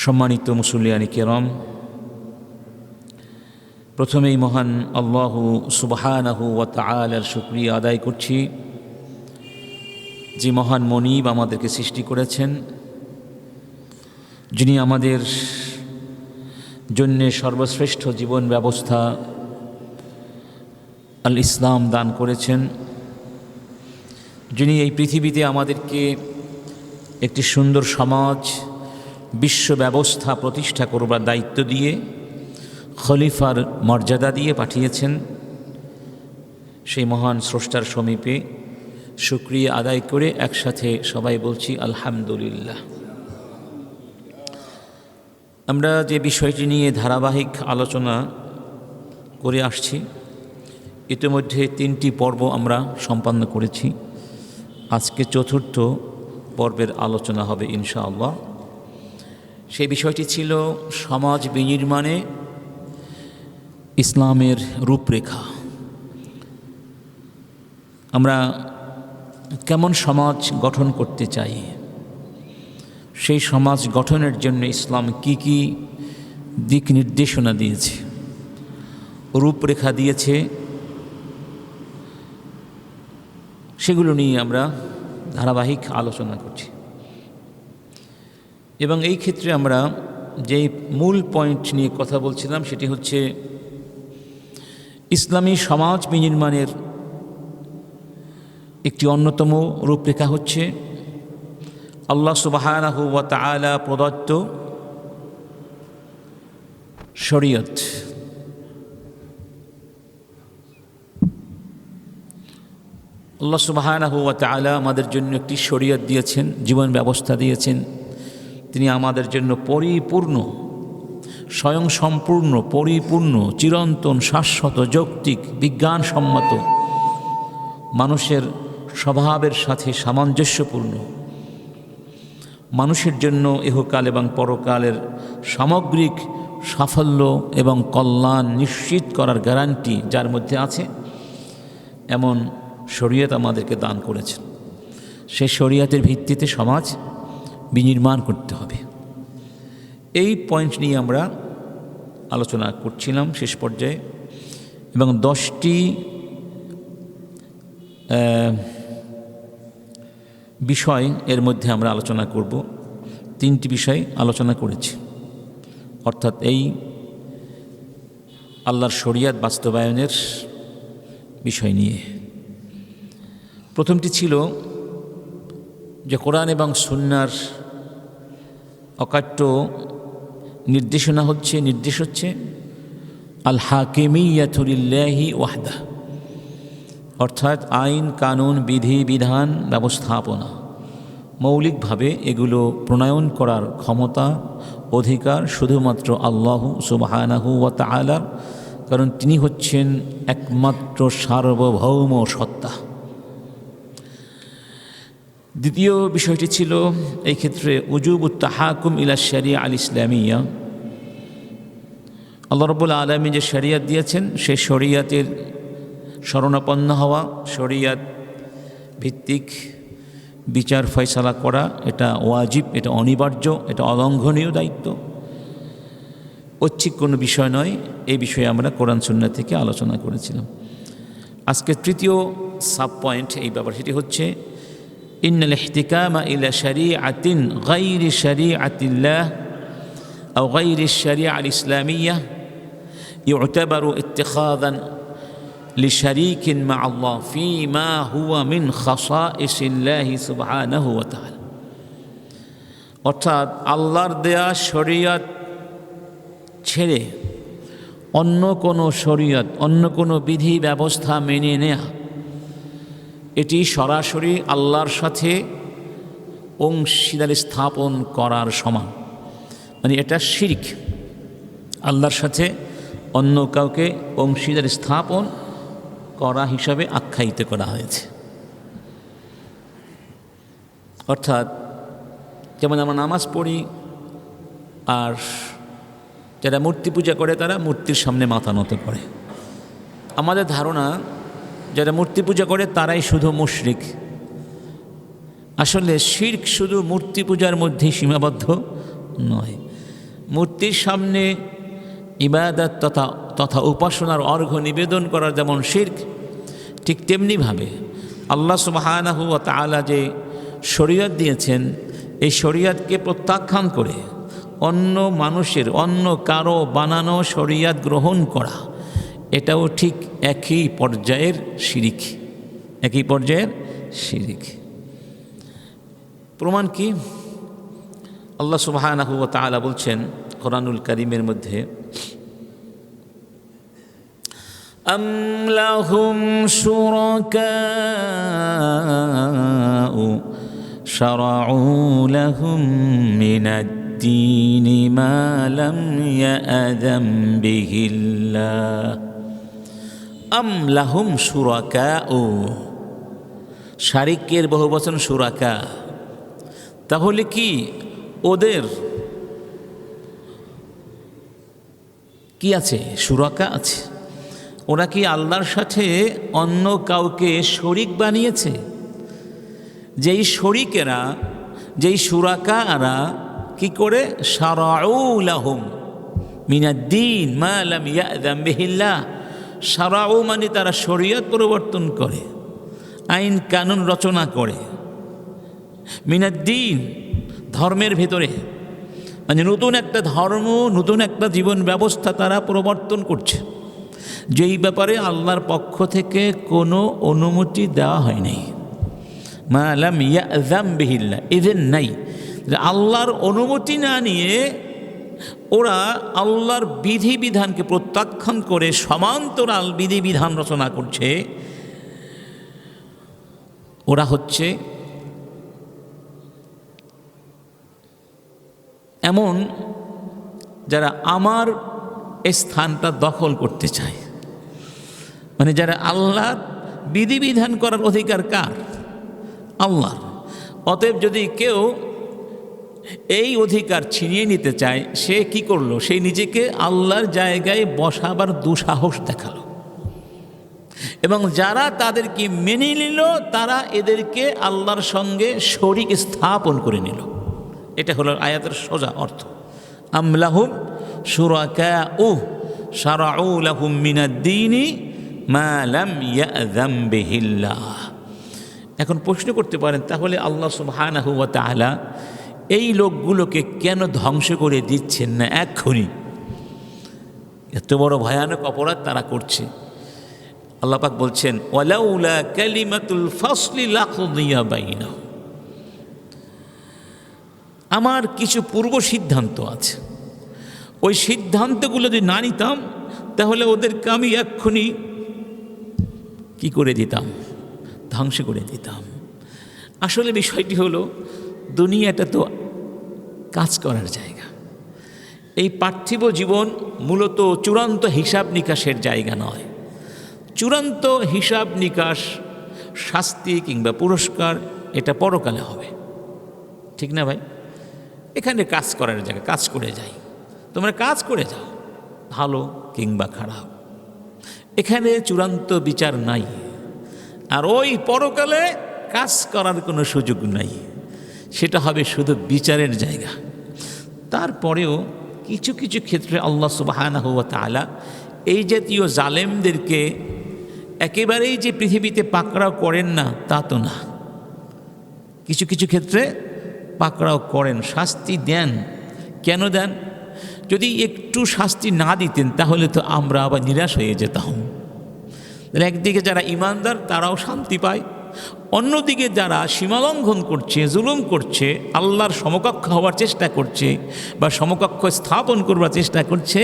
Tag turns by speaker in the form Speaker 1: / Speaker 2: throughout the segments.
Speaker 1: সম্মানিত মুসল্লিয়ানি কেরাম, প্রথমেই মহান আল্লাহ সুবহানাহু ওয়া তাআলার শুকরিয়া আদায় করছি, যে মহান মনিব আমাদেরকে সৃষ্টি করেছেন, যিনি আমাদের জন্যে সর্বশ্রেষ্ঠ জীবন ব্যবস্থা আল ইসলাম দান করেছেন, যিনি এই পৃথিবীতে আমাদেরকে একটি সুন্দর সমাজ বিশ্ব ব্যবস্থা প্রতিষ্ঠা করবার দায়িত্ব দিয়ে খলিফার মর্যাদা দিয়ে পাঠিয়েছেন। সেই মহান স্রষ্টার সমীপে শুকরিয়া আদায় করে একসাথে সবাই বলছি আলহামদুলিল্লাহ। আমরা যে বিষয়টি নিয়ে ধারাবাহিক আলোচনা করে আসছি, ইতিমধ্যে 3টি পর্ব আমরা সম্পন্ন করেছি। আজকে 4র্থ পর্বের আলোচনা হবে ইনশাআল্লাহ। সেই বিষয়টি ছিল সমাজ বিনির্মাণে ইসলামের রূপরেখা। আমরা কেমন সমাজ গঠন করতে চাই, সেই সমাজ গঠনের জন্য ইসলাম কি কি দিক নির্দেশনা দিয়েছে, রূপরেখা দিয়েছে, সেগুলো নিয়ে আমরা ধারাবাহিক আলোচনা করছি। এবং এই ক্ষেত্রে আমরা যেই মূল পয়েন্ট নিয়ে কথা বলছিলাম সেটি হচ্ছে ইসলামী সমাজ বিনির্মাণের একটি অন্যতম রূপরেখা হচ্ছে আল্লাহ সুবহানাহু ওয়া তাআলা প্রদত্ত শরীয়ত। আল্লাহ সুবহানাহু ওয়া তাআলা আমাদের জন্য একটি শরীয়ত দিয়েছেন, জীবন ব্যবস্থা দিয়েছেন। তিনি আমাদের জন্য পরিপূর্ণ, স্বয়ং সম্পূর্ণ, পরিপূর্ণ, চিরন্তন, শাশ্বত, যৌক্তিক, বিজ্ঞানসম্মত, মানুষের স্বভাবের সাথে সামঞ্জস্যপূর্ণ, মানুষের জন্য ইহকাল এবং পরকালের সামগ্রিক সাফল্য এবং কল্যাণ নিশ্চিত করার গ্যারান্টি যার মধ্যে আছে, এমন শরীয়ত আমাদেরকে দান করেছেন। সেই শরীয়তের ভিত্তিতে সমাজ বিনির্মাণ করতে হবে। এই পয়েন্ট নিয়ে আমরা আলোচনা করছিলাম শেষ পর্যায়ে, এবং 10টি বিষয় এর মধ্যে আমরা আলোচনা করব। 3টি বিষয় আলোচনা করেছি, অর্থাৎ এই আল্লাহর শরীয়ত বাস্তবায়নের বিষয় নিয়ে। প্রথমটি ছিল যে কোরআন এবং সুন্নাহর অকাট্য নির্দেশ হচ্ছে আল হাকিমিয়াতু লিল্লাহি ওয়াহদাহ, অর্থাৎ আইন কানুন বিধি বিধান ব্যবস্থাপনা মৌলিকভাবে এগুলো প্রণয়ন করার ক্ষমতা অধিকার শুধুমাত্র আল্লাহ সুবহানাহু ওয়া তাআলার, কারণ তিনি হচ্ছেন একমাত্র সার্বভৌম সত্তা। দ্বিতীয় বিষয়টি ছিল এই ক্ষেত্রে উজুবুত তাহাকুম ইলা শরিয়া আল ইসলামিয়া। আল্লাহ রাব্বুল আলামিন যে শরিয়ত দিয়েছেন, সেই শরিয়তের শরণাপন্ন হওয়া, শরিয়ত ভিত্তিক বিচার ফয়সালা করা, এটা ওয়াজিব, এটা অনিবার্য, এটা অলঙ্ঘনীয় দায়িত্ব, ঐচ্ছিক কোনো বিষয় নয়। এই বিষয়ে আমরা কোরআন সুন্নাহ থেকে আলোচনা করেছিলাম। আজকে 3য় সাব পয়েন্ট এই ব্যাপার, সেটি হচ্ছে ইন্নাল ইহতিকামা ইলা শরিআতিন গায়রি শরিআতিল্লাহ আও গায়রি শরিআ আল ইসলামিয়া ইউতাবারু ইত্তিখাযান লিশারীকিন মা আল্লাহ ফীমা হুয়া মিন খাসাইসিল্লাহি সুবহানাহু ওয়া তাআলা। অর্থাৎ আল্লাহর দেয়া শরীয়ত ছেড়ে অন্য কোনো শরীয়ত, অন্য কোনো বিধি ব্যবস্থা মেনে নেয়া, এটি সরাসরি আল্লাহর সাথে অংশীদারি স্থাপন করার সমান। মানে এটা শিরক, আল্লাহর সাথে অন্য কাউকে অংশীদারি স্থাপন করা হিসাবে আখ্যায়িত করা হয়েছে। অর্থাৎ যেমন আমরা নামাজ পড়ি, আর যারা মূর্তি পূজা করে তারা মূর্তির সামনে মাথা নত করে। আমাদের ধারণা যারা মূর্তি পূজা করে তারাই শুধু মুশরিক। আসলে শিরক শুধু মূর্তি পূজার মধ্যেই সীমাবদ্ধ নয়। মূর্তির সামনে ইবাদত তথা উপাসনার অর্ঘ্য নিবেদন করার যেমন শিরক, ঠিক তেমনিভাবে আল্লাহ সুবহানাহু ওয়া তাআলা যে শরীয়ত দিয়েছেন, এই শরীয়তকে প্রত্যাখ্যান করে অন্য মানুষের, অন্য কারো বানানো শরীয়ত গ্রহণ করা, এটাও ঠিক একই পর্যায়ের শিরিক, একই পর্যায়ের শিরিক। প্রমাণ কি? আল্লাহ সুবহানাহু ওয়া তাআলা বলছেন কোরআনুল কারীমের মধ্যে, আম লাহুম শুরাকাউ শারাউ লাহুম মিনাদ-দীনি মা লাম ইয়া'যাম বিহিল্লাহ। আম লাহুম শুরাকাউ, শারিকের বহুবচন শুরাকা। তাহলে কি ওদের কি আছে? শুরাকা আছে। ওরা কি আল্লাহর সাথে অন্য কাউকে শরিক বানিয়েছে? যেই শরিকেরা, যেই শুরাকারা কি করে, শারাউ লাহুম মিনাদ-দীন মা লাম ইয়া'যাম বিহিল্লাহ। শারাউ মানে তারা শরীয়ত পরিবর্তন করে, আইন কানুন রচনা করে, মিনাদ-দীন ধর্মের ভেতরে, মানে নতুন একটা ধর্ম, নতুন একটা জীবন ব্যবস্থা তারা প্রবর্তন করছে, যেই ব্যাপারে আল্লাহর পক্ষ থেকে কোনো অনুমতি দেওয়া হয়নি। মা লাম ইয়া'যাম বিহিল্লাহ, এদের নাই। আল্লাহর অনুমতি না নিয়ে ওরা আল্লাহর বিধিবিধানকে প্রত্যাখ্যান করে সমান্তরাল বিধিবিধান রচনা করছে। ওরা হচ্ছে এমন যারা আমার স্থানটা দখল করতে চায়, মানে যারা আল্লাহর বিধিবিধান করার অধিকার কার? আল্লাহর। অতএব যদি কেউ এই অধিকার ছিনিয়ে নিতে চায়, সে কি করলো? সে নিজেকে আল্লাহর জায়গায় বসাবার দুঃসাহস দেখালো, এবং যারা তাদেরকে মেনে নিল তারা এদেরকে আল্লাহর সঙ্গে শরিক স্থাপন করে নিল। এটা হলো আয়াতের সোজা অর্থ। আম লাহুম শুরাকাউ শারাউ লাহুম মিনাদ-দীনি মা লাম ইয়া'যাম বিহিল্লাহ। এখন প্রশ্ন করতে পারেন, তাহলে আল্লাহ সুবহানাহু ওয়া তাআলা এই লোকগুলোকে কেন ধ্বংস করে দিচ্ছেন না এক্ষুনি? এত বড় ভয়ানক অপরাধ তারা করছে। আল্লাহ পাক বলছেন, ওয়ালাউলা কালিমাতুল ফাসলি লাকুদিয়া বাইনাহুম। আমার কিছু পূর্ব সিদ্ধান্ত আছে, ওই সিদ্ধান্তগুলো যদি না নিতাম তাহলে ওদেরকে আমি এক্ষুনি কি করে দিতাম? ধ্বংস করে দিতাম। আসলে বিষয়টি হলো, দুনিয়াটা তো কাজ করার জায়গা। এই পার্থিব জীবন মূলত চূড়ান্ত হিসাব নিকাশের জায়গা নয়। চূড়ান্ত হিসাব নিকাশ, শাস্তি কিংবা পুরস্কার, এটা পরকালে হবে, ঠিক না ভাই? এখানে কাজ করার জায়গা, কাজ করে যাই, তোমরা কাজ করে যাও, ভালো কিংবা খারাপ। এখানে চূড়ান্ত বিচার নাই। আর ওই পরকালে কাজ করার কোনো সুযোগ নাই, সেটা হবে শুধু বিচারের জায়গা। তারপরেও কিছু কিছু ক্ষেত্রে আল্লাহ সুবহানাহু ওয়া তাআলা এই জাতীয় জালেমদেরকে একেবারেই যে পৃথিবীতে পাকড়াও করেন না তা তো না। কিছু কিছু ক্ষেত্রে পাকড়াও করেন, শাস্তি দেন। কেন দেন? যদি একটু শাস্তি না দিতেন তাহলে তো আমরা আবার নিরাশ হয়ে যেতাম। একদিকে যারা ইমানদার তারাও শান্তি পায়, অন্যদিকে যারা সীমালঙ্ঘন করছে, জুলুম করছে, আল্লাহর সমকক্ষ হওয়ার চেষ্টা করছে বা সমকক্ষ স্থাপন করবার চেষ্টা করছে,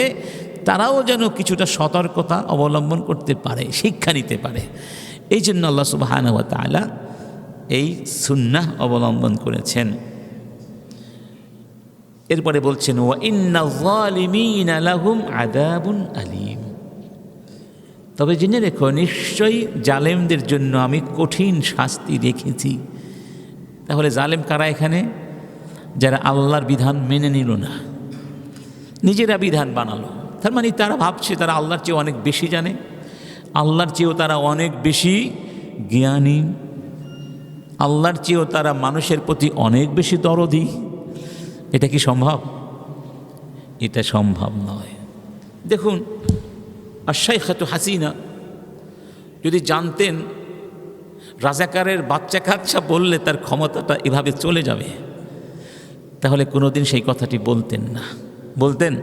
Speaker 1: তারাও যেন কিছুটা সতর্কতা অবলম্বন করতে পারে, শিক্ষা নিতে পারে। এই জন্য আল্লাহ সুবহানাহু ওয়া তাআলা এই সুন্নাহ অবলম্বন করেছেন। এরপরে বলছেন, ওয়া ইন্নাল যালিমিনা লাহুম আযাবুন আলীম। তবে জেনে রেখো, নিশ্চয়ই জালেমদের জন্য আমি কঠিন শাস্তি রেখেছি। তাহলে জালেম কারা এখানে? যারা আল্লাহর বিধান মেনে নিল না, নিজেরা বিধান বানালো। তার মানে তারা ভাবছে তারা আল্লাহর চেয়ে অনেক বেশি জানে, আল্লাহর চেয়েও তারা অনেক বেশি জ্ঞানী, আল্লাহর চেয়েও তারা মানুষের প্রতি অনেক বেশি দরদি। এটা কি সম্ভব? এটা সম্ভব নয়। দেখুন, আর শাইখাতু হাসিনা যদি জানতেন রাজাকারের বাচ্চা কাচ্চা বললে তার ক্ষমতাটা এভাবে চলে যাবে, তাহলে কোনোদিন সেই কথাটি বলতেন না। বলতেন,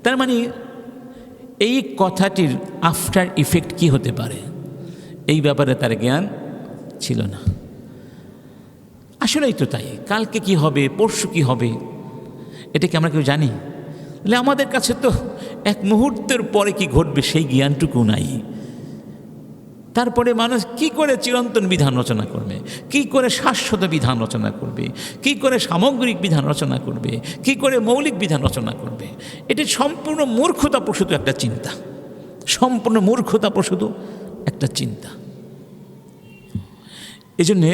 Speaker 1: তার মানে এই কথাটির আফটার ইফেক্ট কি হতে পারে এই ব্যাপারে তার জ্ঞান ছিল না। আসলেই তো তাই, কালকে কি হবে, পরশু কি হবে, এটা কি আমরা কেউ জানি? তাহলে আমাদের কাছে তো এক মুহূর্তের পরে কি ঘটবে সেই জ্ঞানটুকু নাই। তারপরে মানুষ কি করে চিরন্তন বিধান রচনা করবে, কি করে শাশ্বত বিধান রচনা করবে, কি করে সামগ্রিক বিধান রচনা করবে, কি করে মৌলিক বিধান রচনা করবে, এটি সম্পূর্ণ মূর্খতাপ্রসূত একটা চিন্তা, সম্পূর্ণ মূর্খতাপ্রসূত একটা চিন্তা। এই জন্যে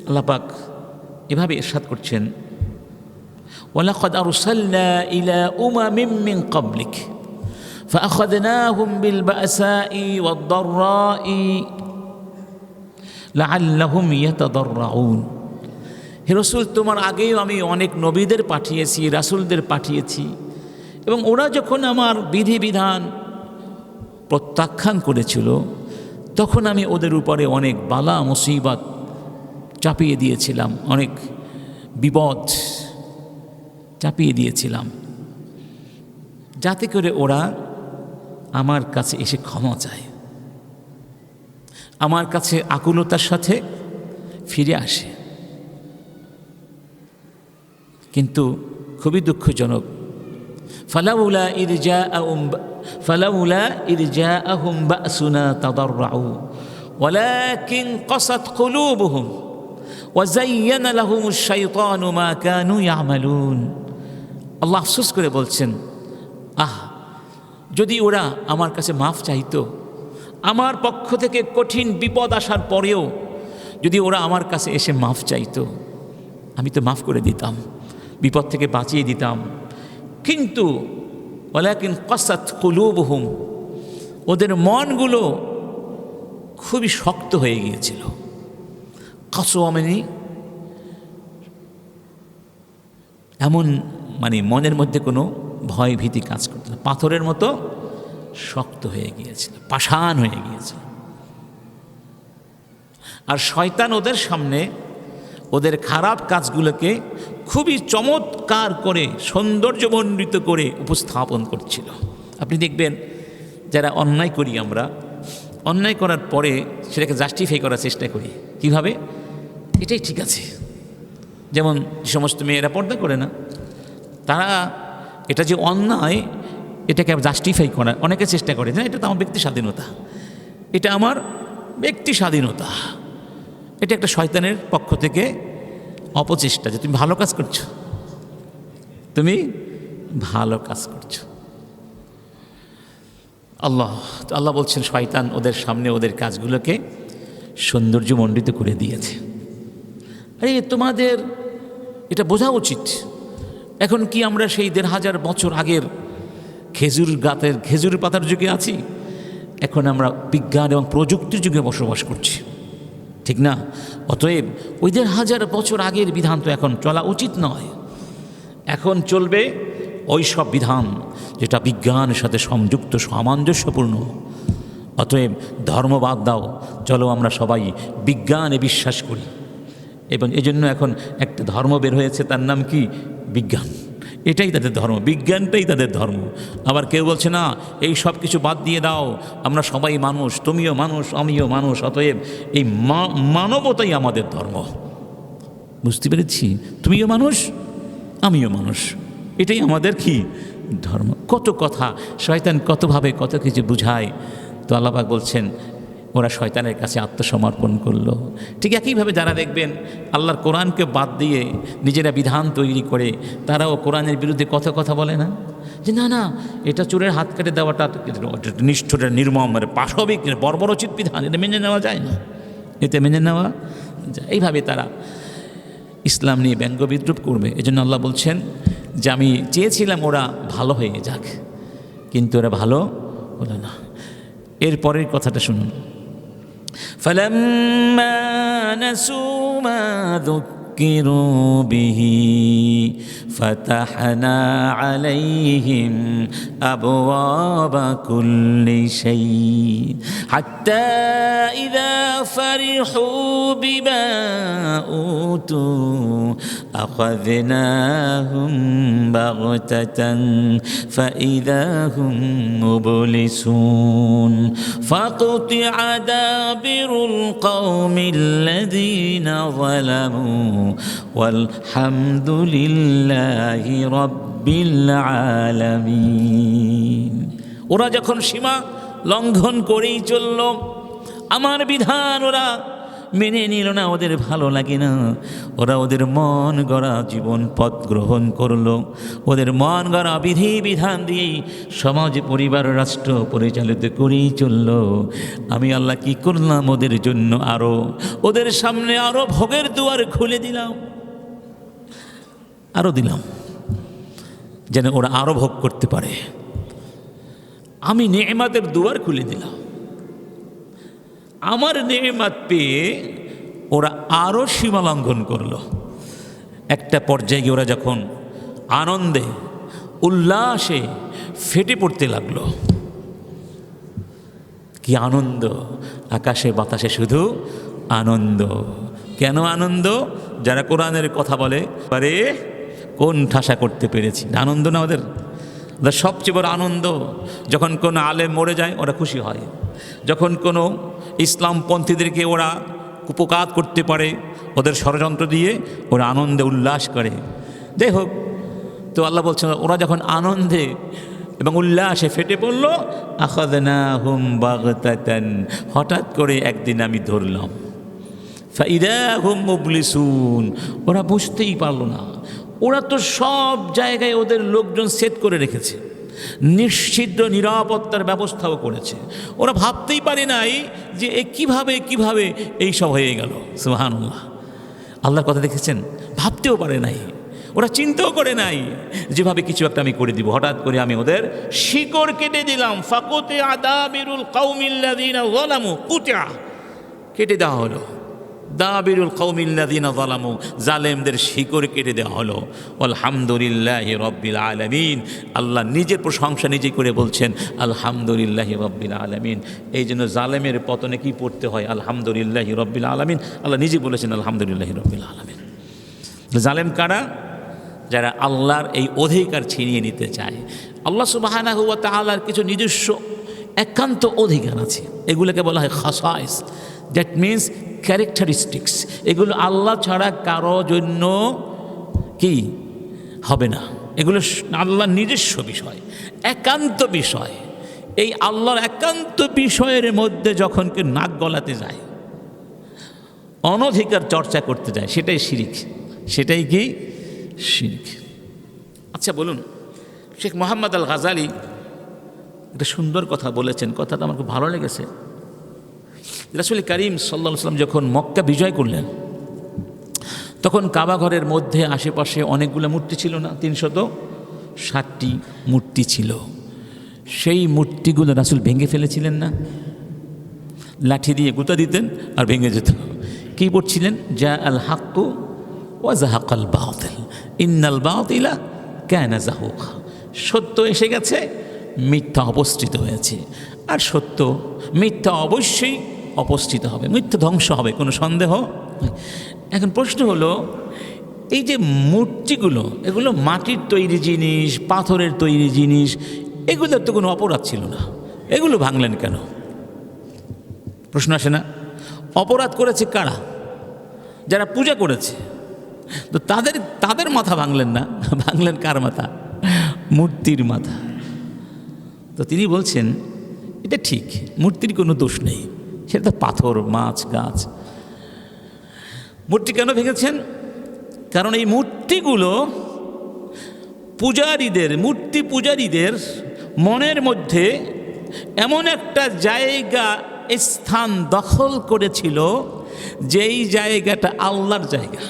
Speaker 1: আল্লাহ পাক এভাবে ইরশাদ করছেন, ওয়ালাকাদ আরসালনা ইলা উমামিন মিন ক্বাবলিক فأخذناهم بالبأساء والضراء لعلهم يتضرعون। হে রাসূল, তোমার আগেও আমি অনেক নবীদের পাঠিয়েছি, রাসূলদের পাঠিয়েছি, এবং ওরা যখন আমার বিধিবিধান প্রত্যাখ্যান করেছিল তখন আমি ওদের উপরে অনেক বালা মুসিবত চাপিয়ে দিয়েছিলাম, অনেক বিপদ চাপিয়ে দিয়েছিলাম, যাতে করে ওরা আমার কাছে এসে ক্ষমা চায়, আমার কাছে আকুলতার সাথে ফিরে আসে। কিন্তু খুবই দুঃখজনক, ফালাউলা ইয জাআহুম বা'সুনা তাদাররাউ ওয়ালাকিন কাসাত কুলুবুহুম ওয়া যায়্যানা লাহুমুশ শাইতানু মা কানু ইয়ামালুন। আল্লাহ আফসোস করে বলছেন, যদি ওরা আমার কাছে মাফ চাইতো, আমার পক্ষ থেকে কঠিন বিপদ আসার পরেও যদি ওরা আমার কাছে এসে মাফ চাইতো, আমি তো মাফ করে দিতাম, বিপদ থেকে বাঁচিয়ে দিতাম। কিন্তু ওয়ালাকিন কাসাত কুলুবুহুম, ওদের মনগুলো খুবই শক্ত হয়ে গিয়েছিল। কাসওয়া মানে এমন, মানে মনের মধ্যে কোনো ভয় ভীতি কাজ করতো না, পাথরের মতো শক্ত হয়ে গিয়েছিল, পাষাণ হয়ে গিয়েছিল। আর শয়তান ওদের সামনে ওদের খারাপ কাজগুলোকে খুবই চমৎকার করে সৌন্দর্যমণ্ডিত করে উপস্থাপন করছিল। আপনি দেখবেন যারা অন্যায় করি, আমরা অন্যায় করার পরে সেটাকে জাস্টিফাই করার চেষ্টা করি কিভাবে, এটাই ঠিক আছে। যেমন যে সমস্ত মেয়েরা পর্দা করে না, তারা এটা যে অন্যায় এটাকে জাস্টিফাই করার অনেকে চেষ্টা করে, না এটা তো আমার ব্যক্তি স্বাধীনতা, এটা আমার ব্যক্তি স্বাধীনতা। এটা একটা শয়তানের পক্ষ থেকে অপচেষ্টা যে তুমি ভালো কাজ করছো, তুমি ভালো কাজ করছো। আল্লাহ বলছেন শয়তান ওদের সামনে ওদের কাজগুলোকে সৌন্দর্যমণ্ডিত করে দিয়েছে। আরে তোমাদের এটা বোঝা উচিত। এখন কি আমরা সেই ১৫০০ বছর আগের খেজুর পাতার যুগে আছি? এখন আমরা বিজ্ঞান এবং প্রযুক্তির যুগে বসবাস করছি, ঠিক না? অতএব ওই ১৫০০ বছর আগের বিধান তো এখন চলা উচিত নয়। এখন চলবে ওই সব বিধান যেটা বিজ্ঞানের সাথে সংযুক্ত, সামঞ্জস্যপূর্ণ। অতএব ধর্ম বাদ দাও, চলো আমরা সবাই বিজ্ঞানে বিশ্বাস করি। এবং এজন্য এখন একটা ধর্ম বের হয়েছে, তার নাম কি? বিজ্ঞান। এটাই তাদের ধর্ম, বিজ্ঞানটাই তাদের ধর্ম। আবার কেউ বলছে না, এই সব কিছু বাদ দিয়ে দাও, আমরা সবাই মানুষ, তুমিও মানুষ, আমিও মানুষ, অতএব এই মানবতাই আমাদের ধর্ম। বুঝতে পেরেছি? তুমিও মানুষ, আমিও মানুষ, এটাই আমাদের কি? ধর্ম। কত কথা শয়তান কতভাবে কত কিছু বুঝায়। তো আল্লাহ পাক বলছেন ওরা শয়তানের কাছে আত্মসমর্পণ করলো। ঠিক একইভাবে যারা দেখবেন আল্লাহর কোরআনকে বাদ দিয়ে নিজেরা বিধান তৈরি করে, তারাও কোরআনের বিরুদ্ধে কত কথা বলে না, যে না না এটা চোরের হাত কেটে দেওয়াটা নিষ্ঠুর, নির্মম, পাশবিক, বর্বরোচিত বিধান, এটা মেনে নেওয়া যায় না, এতে মেনে নেওয়া যায়। এইভাবে তারা ইসলাম নিয়ে ব্যঙ্গ বিদ্রুপ করবে। এজন্য আল্লাহ বলছেন যে আমি চেয়েছিলাম ওরা ভালো হয়ে যাক, কিন্তু ওরা ভালো হলো না। এরপরের কথাটা শুনুন, فَلَمَّا نَسُوا مَا ذكروا به فتحنا عليهم أبواب كل شيء حتى إذا فرحوا بما أوتوا أخذناهم بغتة فإذا هم مبلسون فقطع دابر القوم الذين ظلموا والحمد لله رب العالمين ওরা যখন সীমা লঙ্ঘন করেই চলল, আমার বিধান ওরা মেনে নিল না, ওদের ভালো লাগে না, ওরা ওদের মন গড়া জীবন পথ গ্রহণ করলো, ওদের মন গড়া বিধি বিধান দিয়েই সমাজ পরিবার রাষ্ট্র পরিচালিত করেই চলল। আমি আল্লাহ কি করলাম ওদের জন্য, ওদের সামনে আরো ভোগের দুয়ার খুলে দিলাম, আরো দিলাম যেন ওরা আরো ভোগ করতে পারে। আমি নেমাতের দুয়ার খুলে দিলাম, আমার নেমাত পেয়ে ওরা আরো সীমা লঙ্ঘন করলো। একটা পর্যায়ে ওরা যখন আনন্দে উল্লাসে ফেটে পড়তে লাগলো, কি আনন্দ, আকাশে বাতাসে শুধু আনন্দ। কেন আনন্দ? যারা কোরআনের কথা বলে পারে কোন ঠাসা করতে পেরেছি, আনন্দ না ওদের? সবচেয়ে বড় আনন্দ যখন কোনো আলেম মরে যায় ওরা খুশি হয়, যখন কোনো ইসলামপন্থীদেরকে ওরা কুপকাত করতে পারে ওদের ষড়যন্ত্র দিয়ে ওরা আনন্দে উল্লাস করে। যাই হোক, তো আল্লাহ বলছেন ওরা যখন আনন্দে এবং উল্লাসে ফেটে পড়ল, আখাযনাহুম বাগতাতান, হঠাৎ করে একদিন আমি ধরলাম, ফাইদা হুম মুবলিসুন, ওরা বুঝতেই পারলো না। ওরা তো সব জায়গায় ওদের লোকজন সেট করে রেখেছে, নিশ্চিদ্র নিরাপত্তার ব্যবস্থাও করেছে, ওরা ভাবতেই পারে নাই যে কিভাবে এই সব হয়ে গেল। সুবহানাল্লাহ, আল্লাহর কথা দেখেছেন, ভাবতেও পারে নাই, ওরা চিন্তাও করে নাই যেভাবে কিছু একটা আমি করে দিব। হঠাৎ করে আমি ওদের শিকড় কেটে দিলাম, ফাকুতে আদাবিরুল কওমিল্লাযিনা যালামু, কুতা কেটে দেওয়া হলো, দাবিরুল কওমিল্লাযিনা যালামু, জালেমদের শিকড় কেটে দেওয়া হলো। আলহামদুলিল্লাহি রাব্বিল আলামিন, আল্লাহ নিজের প্রশংসা নিজে করে বলছেন আলহামদুলিল্লাহি রাব্বিল আলামিন। এই জন্য জালেমের পতনে কি পড়তে হয়? আলহামদুলিল্লাহি রাব্বিল আলামিন। আল্লাহ নিজে বলেছেন আলহামদুলিল্লাহি রাব্বিল আলামিন। জালেম কারা? যারা আল্লাহর এই অধিকার ছিনিয়ে নিতে চায়। আল্লাহ সুবহানাহু ওয়া তাআলার কিছু নিজস্ব একান্ত অধিকার আছে, এগুলোকে বলা হয় খাসাইস, দ্যাট মিনস ক্যারেক্টারিস্টিক্স। এগুলো আল্লাহ ছাড়া কারো জন্য কি হবে না, এগুলো আল্লাহর নিজস্ব বিষয়, একান্ত বিষয়। এই আল্লাহর একান্ত বিষয়ের মধ্যে যখন কেউ নাক গলাতে যায়, অনধিকার চর্চা করতে যায়, সেটাই শিরিক। সেটাই কি? শিরিক। আচ্ছা বলুন, শেখ মোহাম্মদ আল গাজালি একটা সুন্দর কথা বলেছেন, কথাটা আমার খুব ভালো লেগেছে। রাসূল করিম সাল্লাল্লাহু আলাইহি ওয়াসাল্লাম যখন মক্কা বিজয় করলেন, তখন কাবা ঘরের মধ্যে আশেপাশে অনেকগুলো মূর্তি ছিল না, 360টি মূর্তি ছিল। সেই মূর্তিগুলো রাসূল ভেঙে ফেলেছিলেন না, লাঠি দিয়ে গুঁতা দিতেন আর ভেঙে যেত। কী পড়ছিলেন? জা আল হাক্কু ওয়া যাহাকাল বাতিল ইন্নাল বাতিলা কানা যাহুকা, সত্য এসে গেছে, মিথ্যা অপস্থিত হয়েছে। আর সত্য মিথ্যা অবশ্যই অপস্থিত হবে, মিথ্যা ধ্বংস হবে, কোনো সন্দেহ। এখন প্রশ্ন হলো, এই যে মূর্তিগুলো, এগুলো মাটির তৈরি জিনিস, পাথরের তৈরি জিনিস, এগুলোর তো কোনো অপরাধ ছিল না, এগুলো ভাঙলেন কেন? প্রশ্ন আসে না? অপরাধ করেছে কারা? যারা পূজা করেছে। তো তাদের মাথা ভাঙলেন না, ভাঙলেন কার মাথা? মূর্তির মাথা। তো তিনি বলছেন এটা ঠিক, মূর্তির কোনো দোষ নেই, সেটা তো পাথর, মাছ, গাছ। মূর্তি কেন ভেঙেছেন? কারণ এই মূর্তিগুলো মূর্তি পূজারীদের মনের মধ্যে এমন একটা জায়গা, স্থান দখল করেছিল, যেই জায়গাটা আল্লাহর জায়গা।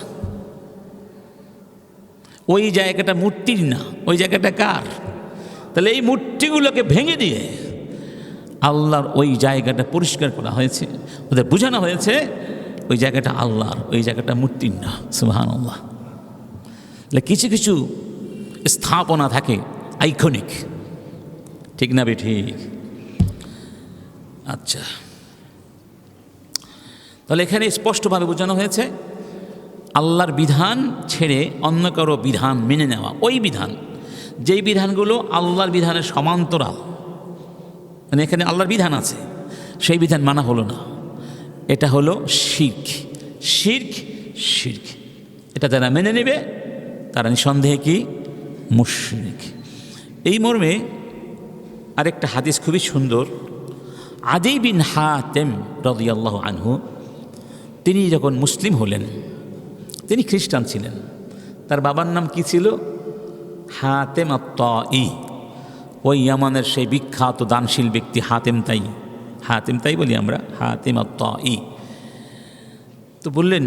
Speaker 1: ওই জায়গাটা মূর্তির না, ওই জায়গাটা কার? তাহলে এই মূর্তিগুলোকে ভেঙে দিয়ে আল্লাহর ওই জায়গাটা পরিষ্কার করা হয়েছে, ওদের বোঝানো হয়েছে ওই জায়গাটা আল্লাহর, ওই জায়গাটা মূর্তির না। সুবহানাল্লাহ। কিছু কিছু স্থাপনা থাকে আইকনিক, ঠিক না বে ঠিক? আচ্ছা, তাহলে এখানে স্পষ্টভাবে বোঝানো হয়েছে আল্লাহর বিধান ছেড়ে অন্য কারো বিধান মেনে নেওয়া, ওই বিধান যেই বিধানগুলো আল্লাহর বিধানের সমান্তরাল, মানে এখানে আল্লাহর বিধান আছে সেই বিধান মানা হলো না, এটা হলো শিরক। শিরক শিরক, এটা যারা মেনে নেবে তারা নিঃসন্দেহে কি মুশরিক। এই মর্মে আরেকটা হাদিস খুবই সুন্দর। আদি বিন হাতেম রাদিয়াল্লাহু আনহু, তিনি যখন মুসলিম হলেন, তিনি খ্রিস্টান ছিলেন। তার বাবার নাম কি ছিল? হাতেম আত-তাই। ওই ইয়ামানের সেই বিখ্যাত দানশীল ব্যক্তি হাতেম তাই, হাতেম তাই বলি আমরা, হাতেম আত-তাই। তো বললেন,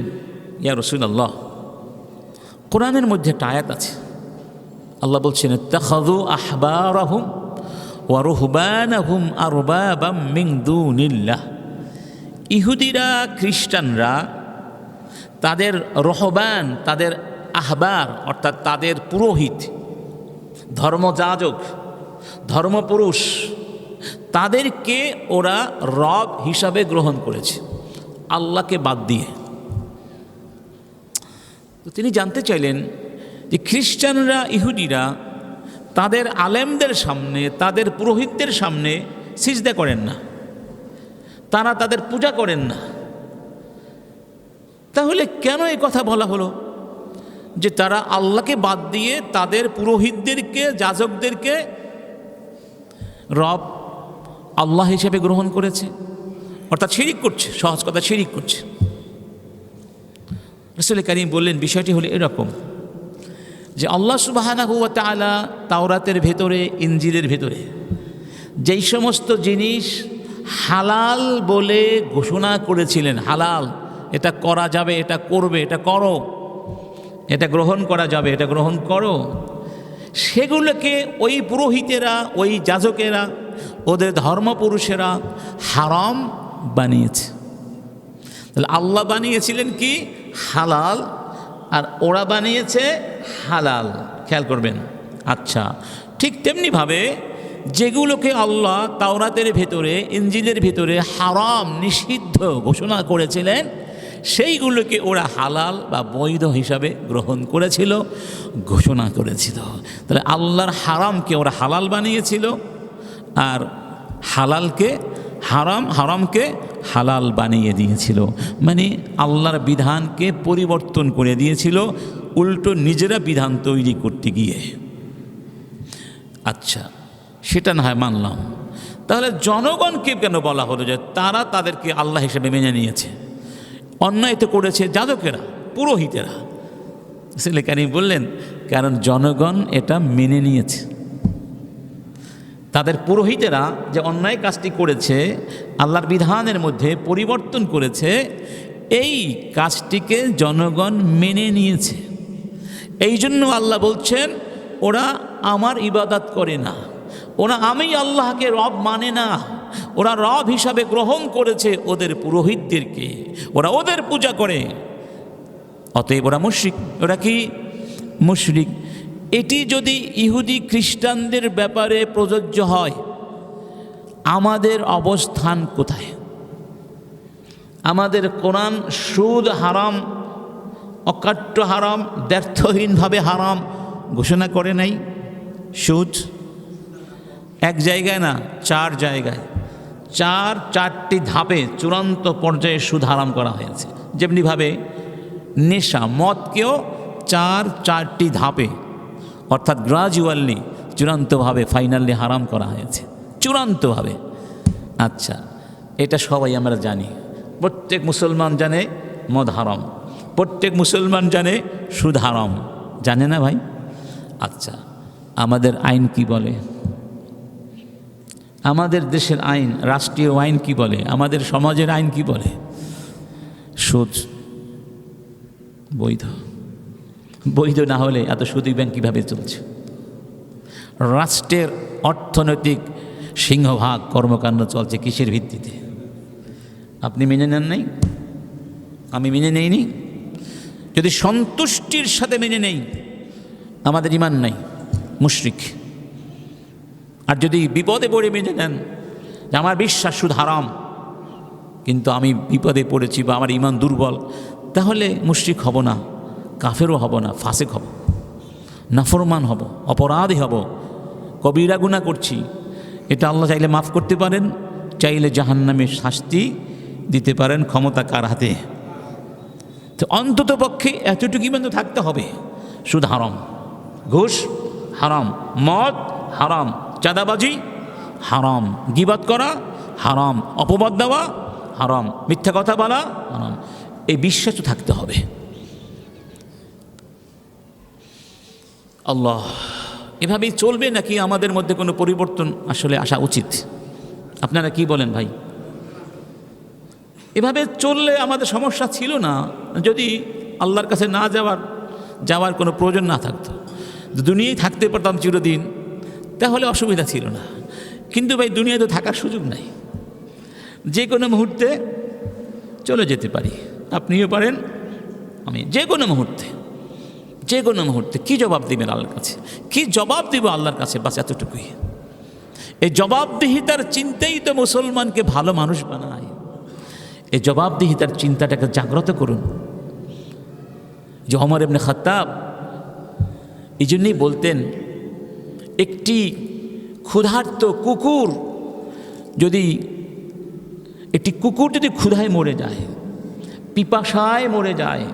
Speaker 1: ইয়া রাসূলুল্লাহ, কোরআনের মধ্যে একটা আয়াত আছে, আল্লাহ বলছেন ইত্তাখাযু আহবারাহুম ওয়া রুহবানাহুম আরবাবাম মিন দুনিল্লাহ। ইহুদিরা খ্রিস্টানরা তাদের রহবান, তাদের আহবার অর্থাৎ তাদের পুরোহিত, ধর্মযাজক, ধর্মপুরুষ, তাদেরকে ওরা রব হিসাবে গ্রহণ করেছে আল্লাহকে বাদ দিয়ে। তো তিনি জানতে চাইলেন যে খ্রিস্টানরা, ইহুদিরা তাদের আলেমদের সামনে, তাদের পুরোহিতদের সামনে সিজদা করেন না, তারা তাদের পূজা করেন না, তাহলে কেন এই কথা বলা হলো যে তারা আল্লাহকে বাদ দিয়ে তাদের পুরোহিতদেরকে, যাজকদেরকে রব আল্লাহ হিসেবে গ্রহণ করেছে, অর্থাৎ শিরিক করছে, সহজ কথা শিরিক করছে। রাসূল কারীম বললেন বিষয়টি হলো এরকম যে আল্লাহ সুবহানাহু ওয়া তাআলা তাওরাতের ভেতরে, ইনজিলের ভেতরে যেই সমস্ত জিনিস হালাল বলে ঘোষণা করেছিলেন, হালাল, এটা করা যাবে, এটা করবে, এটা করো, এটা গ্রহণ করা যাবে, এটা গ্রহণ করো, সেগুলোকে ওই পুরোহিতেরা, ওই যাজকেরা, ওদের ধর্মপুরুষেরা হারাম বানিয়েছে। তাহলে আল্লাহ বানিয়েছিলেন কি হালাল, আর ওরা বানিয়েছে হালাল। খেয়াল করবেন। আচ্ছা, ঠিক তেমনিভাবে যেগুলোকে আল্লাহ তাওরাতের ভেতরে, ইনজিলের ভেতরে হারাম, নিষিদ্ধ ঘোষণা করেছিলেন, সেইগুলোকে ওরা হালাল বা বৈধ হিসাবে গ্রহণ করেছিল, ঘোষণা করেছিল। তাহলে আল্লাহর হারামকে ওরা হালাল বানিয়েছিল, আর হালালকে হারাম, হারামকে হালাল বানিয়ে দিয়েছিল। মানে আল্লাহর বিধানকে পরিবর্তন করে দিয়েছিল, উল্টো নিজেরা বিধান তৈরি করতে গিয়ে। আচ্ছা, সেটা না হয় মানলাম, তাহলে জনগণকে কেন বলা হলো যে তারা তাদেরকে আল্লাহ হিসেবে মেনে নিয়েছে? অন্যায় তো করেছে যাজকেরা, পুরোহিতেরা। রাসূল কারীম বললেন কারণ জনগণ এটা মেনে নিয়েছে। তাদের পুরোহিতেরা যে অন্যায় কাজটি করেছে, আল্লাহর বিধানের মধ্যে পরিবর্তন করেছে, এই কাজটিকে জনগণ মেনে নিয়েছে। এই জন্য আল্লাহ বলছেন ওরা আমার ইবাদত করে না, ওরা আমি আল্লাহকে রব মানে না, ওরা রব হিসাবে গ্রহণ করেছে ওদের পুরোহিতদেরকে, ওরা ওদের পূজা করে, অতএব ওরা মুশরিক। ওরা কি মুশরিক? এটি যদি ইহুদি খ্রিস্টানদের ব্যাপারে প্রযোজ্য হয়, আমাদের অবস্থান কোথায়? আমাদের কোরআন সুদ হারাম, অকাট্য হারাম, ব্যর্থহীনভাবে হারাম ঘোষণা করে নাই? সুদ এক জায়গায় না, 4 জায়গায়, 4টি ধাপে চূড়ান্ত পর্যায়ে সুদ হারাম করা হয়েছে। যেমনিভাবে নেশা, মদকেও 4টি ধাপে, অর্থাৎ গ্রাজুয়ালি, চূড়ান্তভাবে, ফাইনালি হারাম করা হয়েছে, চূড়ান্তভাবে। আচ্ছা, এটা সবাই আমরা জানি, প্রত্যেক মুসলমান জানে মদ হারাম, প্রত্যেক মুসলমান জানে সুদ হারাম, জানে না ভাই? আচ্ছা, আমাদের আইন কি বলে? আমাদের দেশের আইন, রাষ্ট্রীয় আইন কি বলে? আমাদের সমাজের আইন কি বলে? সুদ বৈধ। বৈধ না হলে এত সুদী ব্যাংক কীভাবে চলছে? রাষ্ট্রের অর্থনৈতিক সিংহভাগ কর্মকাণ্ড চলছে কিসের ভিত্তিতে? আপনি মেনে নেন নাই? আমি মেনে নেইনি, যদি সন্তুষ্টির সাথে মেনে নেই আমাদের ঈমান নাই, মুশরিক। আর যদি বিপদে পড়ে মেনে নেন যে আমার বিশ্বাস শুধু হারাম, কিন্তু আমি বিপদে পড়েছি বা আমার ঈমান দুর্বল, তাহলে মুশরিক হব না, কাফেরও হব না, ফাসিক হব, নাফরমান হব, অপরাধী হব, কবিরা গুনাহ করছি। এটা আল্লাহ চাইলে মাফ করতে পারেন, চাইলে জাহান্নামের শাস্তি দিতে পারেন, ক্ষমতা কার হাতে। তো অন্তত পক্ষে এতটুকু কিন্তু থাকতে হবে, সুদ হারাম, ঘুষ হারাম, মদ হারাম, চাঁদাবাজি হারাম, গীবত করা হারাম, অপবাদ দেওয়া হারাম, মিথ্যা কথা বলা হারাম, এই বিশ্বাস তো থাকতে হবে। আল্লাহ, এভাবেই চলবে নাকি আমাদের মধ্যে কোনো পরিবর্তন আসলে আসা উচিত? আপনারা কি বলেন ভাই? এভাবে চললে আমাদের সমস্যা ছিল না, যদি আল্লাহর কাছে না যাওয়ার কোনো প্রয়োজন না থাকতো, দুনিয়ায় থাকতে পারতাম চিরদিন, তাহলে অসুবিধা ছিল না। কিন্তু ভাই দুনিয়ায় তো থাকার সুযোগ নাই, যে কোনো মুহূর্তে চলে যেতে পারি, আপনিও পারেন, আমি, যে কোনো মুহূর্তে, যে কোনো মুহূর্তে। কী জবাব দিবেন আল্লাহর কাছে? কি জবাব দিব আল্লাহর কাছে? বাস এতটুকুই। এই জবাবদিহিতার চিন্তাই তো মুসলমানকে ভালো মানুষ বানায়। এই জবাবদিহিতার চিন্তাটাকে জাগ্রত করুন। যে ওমর ইবনে খাত্তাব এই জন্যই বলতেন, একটি ক্ষুধার্ত কুকুর যদি ক্ষুধায় মরে যায়, পিপাসায় মরে যায়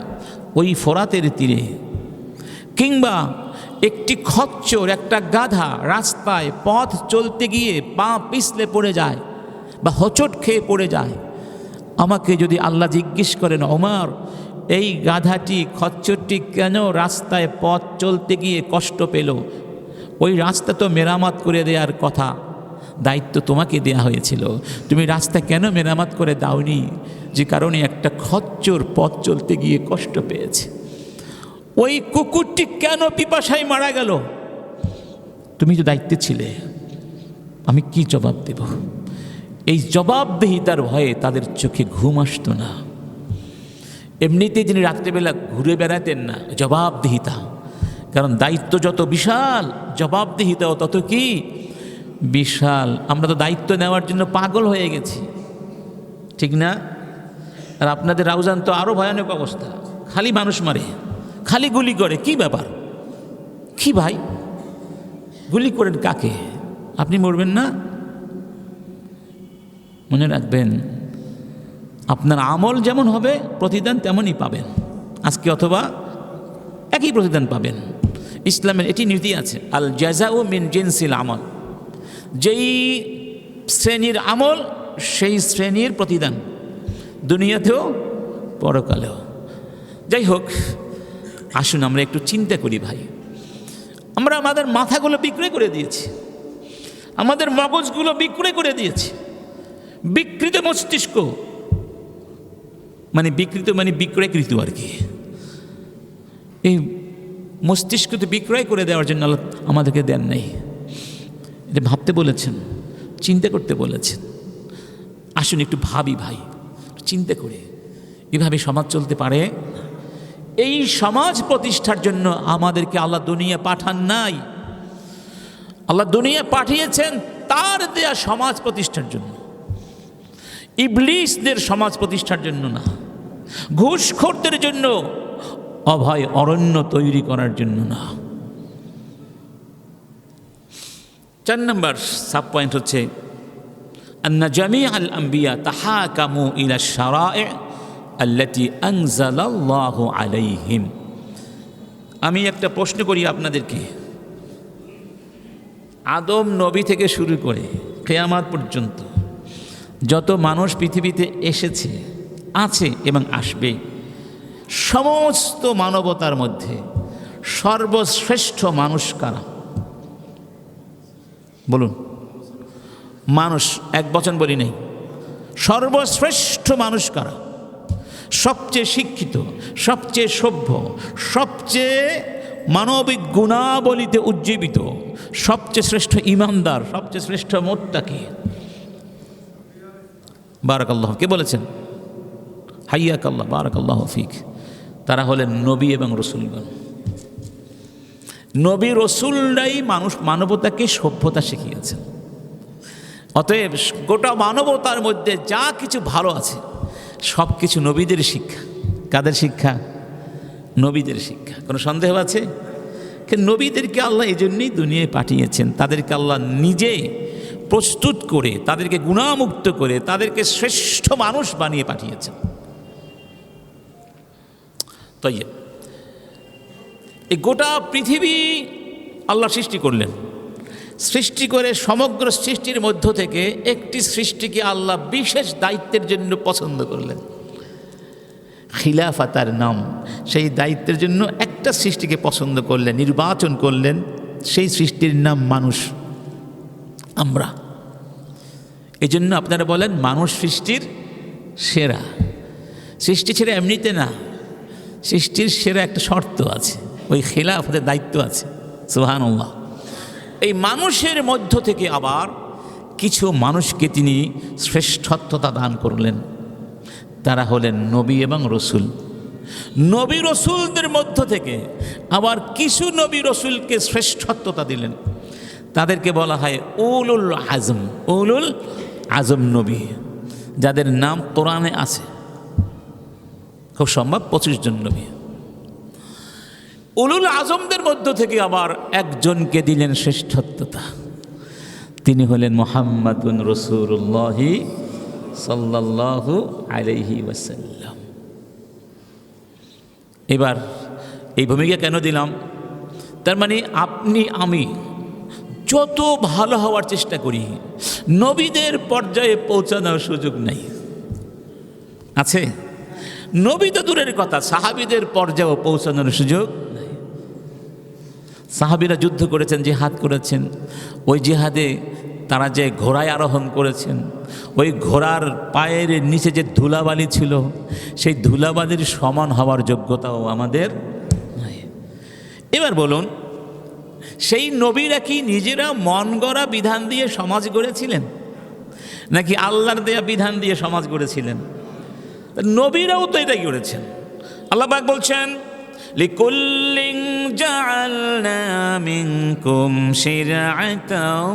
Speaker 1: ওই ফোরাতের তীরে, কিংবা একটি খচ্চর, একটা গাধা রাস্তায় পথ চলতে গিয়ে পা পিছলে পড়ে যায় বা হোঁচট খেয়ে পড়ে যায়, আমাকে যদি আল্লাহ জিজ্ঞেস করেন, ওমর এই গাধাটি, খচ্চরটি কেন রাস্তায় পথ চলতে গিয়ে কষ্ট পেল, ওই রাস্তা তো মেরামত করে দেওয়ার কথা, দায়িত্ব তোমাকে দেয়া হয়েছিল, তুমি রাস্তা কেন মেরামত করে দাওনি? যে কারণে একটা খচ্চর পথ চলতে গিয়ে কষ্ট পেয়েছে। ওই কুকুরটি কেন পিপাসায় মারা গেল? তুমি তো দায়িত্বে ছিলে। আমি কি জবাব দেব? এই জবাবদিহিতার ভয়ে তাদের চোখে ঘুম আসতো না। এমনিতেই যিনি রাত্রেবেলা ঘুরে বেড়াতেন না, জবাবদিহিতা। কারণ দায়িত্ব যত বিশাল, জবাবদিহিতাও তত কি বিশাল। আমরা তো দায়িত্ব নেওয়ার জন্য পাগল হয়ে গেছি, ঠিক না? আর আপনাদের রাউজান তো আরও ভয়ানক অবস্থা, খালি মানুষ মারে, খালি গুলি করে। কি ব্যাপার? কি ভাই, গুলি করেন কাকে? আপনি মরবেন না? মনে রাখবেন, আপনার আমল যেমন হবে প্রতিদান তেমনই পাবেন, আজকে অথবা একই প্রতিদান পাবেন। ইসলামের এটি নীতি আছে, আল জাযাউ মিন জিনসিল আমল। যেই শ্রেণীর আমল সেই শ্রেণীর প্রতিদান, দুনিয়াতেও পরকালেও। যাই হোক, আসুন আমরা একটু চিন্তা করি ভাই। আমরা আমাদের মাথাগুলো বিক্রয় করে দিয়েছি, আমাদের মগজগুলো বিক্রয় করে দিয়েছি। বিকৃত মস্তিষ্ক মানে বিক্রয়কৃত আর কি। এই মস্তিষ্ক তো বিক্রয় করে দেওয়ার জন্য আল্লাহ আমাদেরকে দেন নাই। এটা ভাবতে বলেছেন, চিন্তা করতে বলেছেন। আসুন একটু ভাবি ভাই, চিন্তা করে, এভাবে সমাজ চলতে পারে? এই সমাজ প্রতিষ্ঠার জন্য আমাদেরকে আল্লাহ দুনিয়া পাঠান নাই, আল্লাহ দুনিয়া পাঠিয়েছেন তার দেয়া সমাজ প্রতিষ্ঠার জন্য, ইবলিসদের সমাজ প্রতিষ্ঠার জন্য না, ঘুষখোরদের জন্য অভয় অরণ্য তৈরি করার জন্য না। 4 নম্বর সাব পয়েন্ট হচ্ছে আন্না জামিআল আম্বিয়া তাহাকামু ইলা শারা'i আল্লাতী আনজালাল্লাহু আলাইহিম। আমি একটা প্রশ্ন করি আপনাদেরকে, আদম নবী থেকে শুরু করে কিয়ামত পর্যন্ত যত মানুষ পৃথিবীতে এসেছে, আছে এবং আসবে, সমস্ত মানবতার মধ্যে সর্বশ্রেষ্ঠ মানুষ কারা? বলুন। মানুষ, এক বচন বলি নেই, সর্বশ্রেষ্ঠ মানুষ কারা? সবচেয়ে শিক্ষিত, সবচেয়ে সভ্য, সবচেয়ে মানবিক গুণাবলীতে উজ্জীবিত, সবচেয়ে শ্রেষ্ঠ ইমানদার, সবচেয়ে শ্রেষ্ঠ মুত্তাকি। বারাকাল্লাহ। কে বলেছেন? হাইয়াকাল্লাহ বারাকাল্লাহু ফিক। তারা হলেন নবী এবং রসুলগণ। নবী রসুলরাই মানবতাকে সভ্যতা শিখিয়েছেন। অতএব গোটা মানবতার মধ্যে যা কিছু ভালো আছে সব কিছু নবীদের শিক্ষা। কাদের শিক্ষা? নবীদের শিক্ষা। কোনো সন্দেহ আছে? নবীদেরকে আল্লাহ এই জন্যই দুনিয়ায় পাঠিয়েছেন। তাদেরকে আল্লাহ নিজে প্রস্তুত করে, তাদেরকে গুণামুক্ত করে, তাদেরকে শ্রেষ্ঠ মানুষ বানিয়ে পাঠিয়েছেন। তাই এই গোটা পৃথিবী আল্লাহ সৃষ্টি করলেন। সৃষ্টি করে সমগ্র সৃষ্টির মধ্য থেকে একটি সৃষ্টিকে আল্লাহ বিশেষ দায়িত্বের জন্য পছন্দ করলেন, খিলাফাতার নাম। সেই দায়িত্বের জন্য একটা সৃষ্টিকে পছন্দ করলেন, নির্বাচন করলেন। সেই সৃষ্টির নাম মানুষ, আমরা। এই জন্য আপনারা বলেন মানুষ সৃষ্টির সেরা। সৃষ্টি ছেড়ে এমনিতে না, সৃষ্টির সেরা একটা শর্ত আছে, ওই খিলাফতের দায়িত্ব আছে। সুবহানাল্লাহ। এই মানুষের মধ্য থেকে আবার কিছু মানুষকে তিনি শ্রেষ্ঠত্বতা দান করলেন। তারা হলেন নবী এবং রসুল। নবী রসুলদের মধ্য থেকে আবার কিছু নবী রসুলকে শ্রেষ্ঠত্বতা দিলেন। তাদেরকে বলা হয় উলুল আজম। উলুল আজম নবী, যাদের নাম কোরআনে আছে, খুব সম্ভব 25 জন নবী। উলুল আজমদের মধ্য থেকে আবার একজনকে দিলেন শ্রেষ্ঠত্বতা। তিনি হলেন মুহাম্মাদুন রাসূলুল্লাহ সাল্লাল্লাহু আলাইহি ওয়াসাল্লাম। এবার এই ভূমিকা কেন দিলাম? তার মানে আপনি আমি যত ভালো হওয়ার চেষ্টা করি, নবীদের পর্যায়ে পৌঁছানোর সুযোগ নাই। আছে? নবী তো দূরের কথা, সাহাবীদের পর্যায়েও পৌঁছানোর সুযোগ নাই। সাহাবীরা যুদ্ধ করেছেন, জিহাদ করেছেন। ওই জিহাদে তারা যে ঘোড়ায় আরোহণ করেছেন, ওই ঘোড়ার পায়ের নিচে যে ধুলাবালি ছিল, সেই ধুলাবালির সমান হওয়ার যোগ্যতাও আমাদের নাই। এবার বলুন, সেই নবীরা কি নিজেরা মন গড়া বিধান দিয়ে সমাজ গড়েছিলেন, নাকি আল্লাহর দেয়া বিধান দিয়ে সমাজ গড়েছিলেন? নবীরাও তো এটাই করেছেন। আল্লাহ পাক বলছেন, লিকুল্লিন জাআলনা মিনকুম শিরআতাও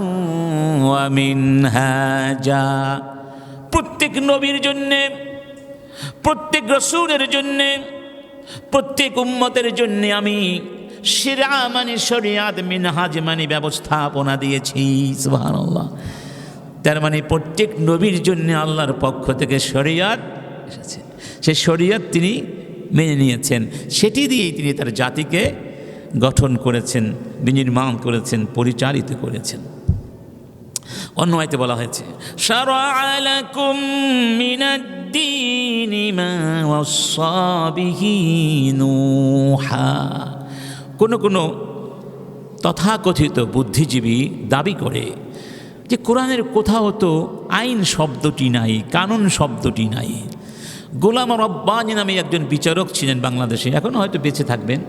Speaker 1: ওয়া মিনহাজা। প্রত্যেক নবীর জন্যে, প্রত্যেক রাসূলের জন্যে, প্রত্যেক উম্মতের জন্যে আমি শিরআ মানে শরিয়াত, মিনহাজ মানে ব্যবস্থাপনা দিয়েছি। সুবহানাল্লাহ। তার মানে প্রত্যেক নবীর জন্য আল্লাহর পক্ষ থেকে শরিয়াত এসেছে। সেই শরিয়াত তিনি মেনে নিয়েছেন, সেটি দিয়েই তিনি তার জাতিকে গঠন করেছেন, বিনির্মাণ করেছেন, পরিচালিত করেছেন। অন্য আয়াতে বলা হয়েছে, শারা'a লাকুম মিনাদ-দীনি মা ওয়াসসা বিহি নূহা। কোনো তথাকথিত বুদ্ধিজীবী দাবি করে যে কোরআনের কোথাও তো আইন শব্দটি নাই, কানুন শব্দটি নাই। গোলাম রব্বানী নামে একজন বিচারক ছিলেন বাংলাদেশে, এখন হয়তো বেঁচে থাকবেন,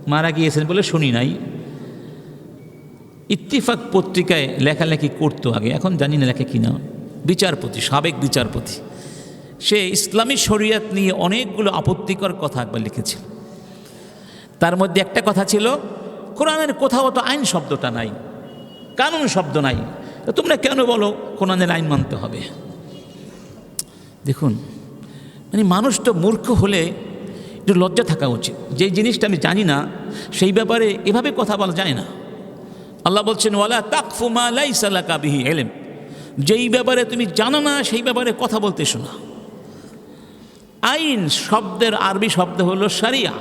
Speaker 1: মারা গিয়েছেন বলে শুনি নাই। ইত্তিফাক পত্রিকায় লেখালেখি করতো আগে, এখন জানি না লেখে কিনা। বিচারপতি, সাবেক বিচারপতি, সে ইসলামী শরিয়াত নিয়ে অনেকগুলো আপত্তিকর কথা একবার লিখেছিল। তার মধ্যে একটা কথা ছিল, কোরআনের কোথাও তো আইন শব্দটা নাই, কানুন শব্দ নাই, তোমরা কেন বলো কোরআনের আইন মানতে হবে? দেখুন, মানে মানুষ তো মূর্খ হলে একটু লজ্জা থাকা উচিত। যেই জিনিসটা আমি জানি না সেই ব্যাপারে এভাবে কথা বলা যায় না। আল্লাহ বলছেন, ওয়ালা তাকফু মা লাইসা লাকা বিহি ইলম। যেই ব্যাপারে তুমি জানো না সেই ব্যাপারে কথা বলতে শোনা। আইন শব্দের আরবি শব্দ হলো শরিয়া।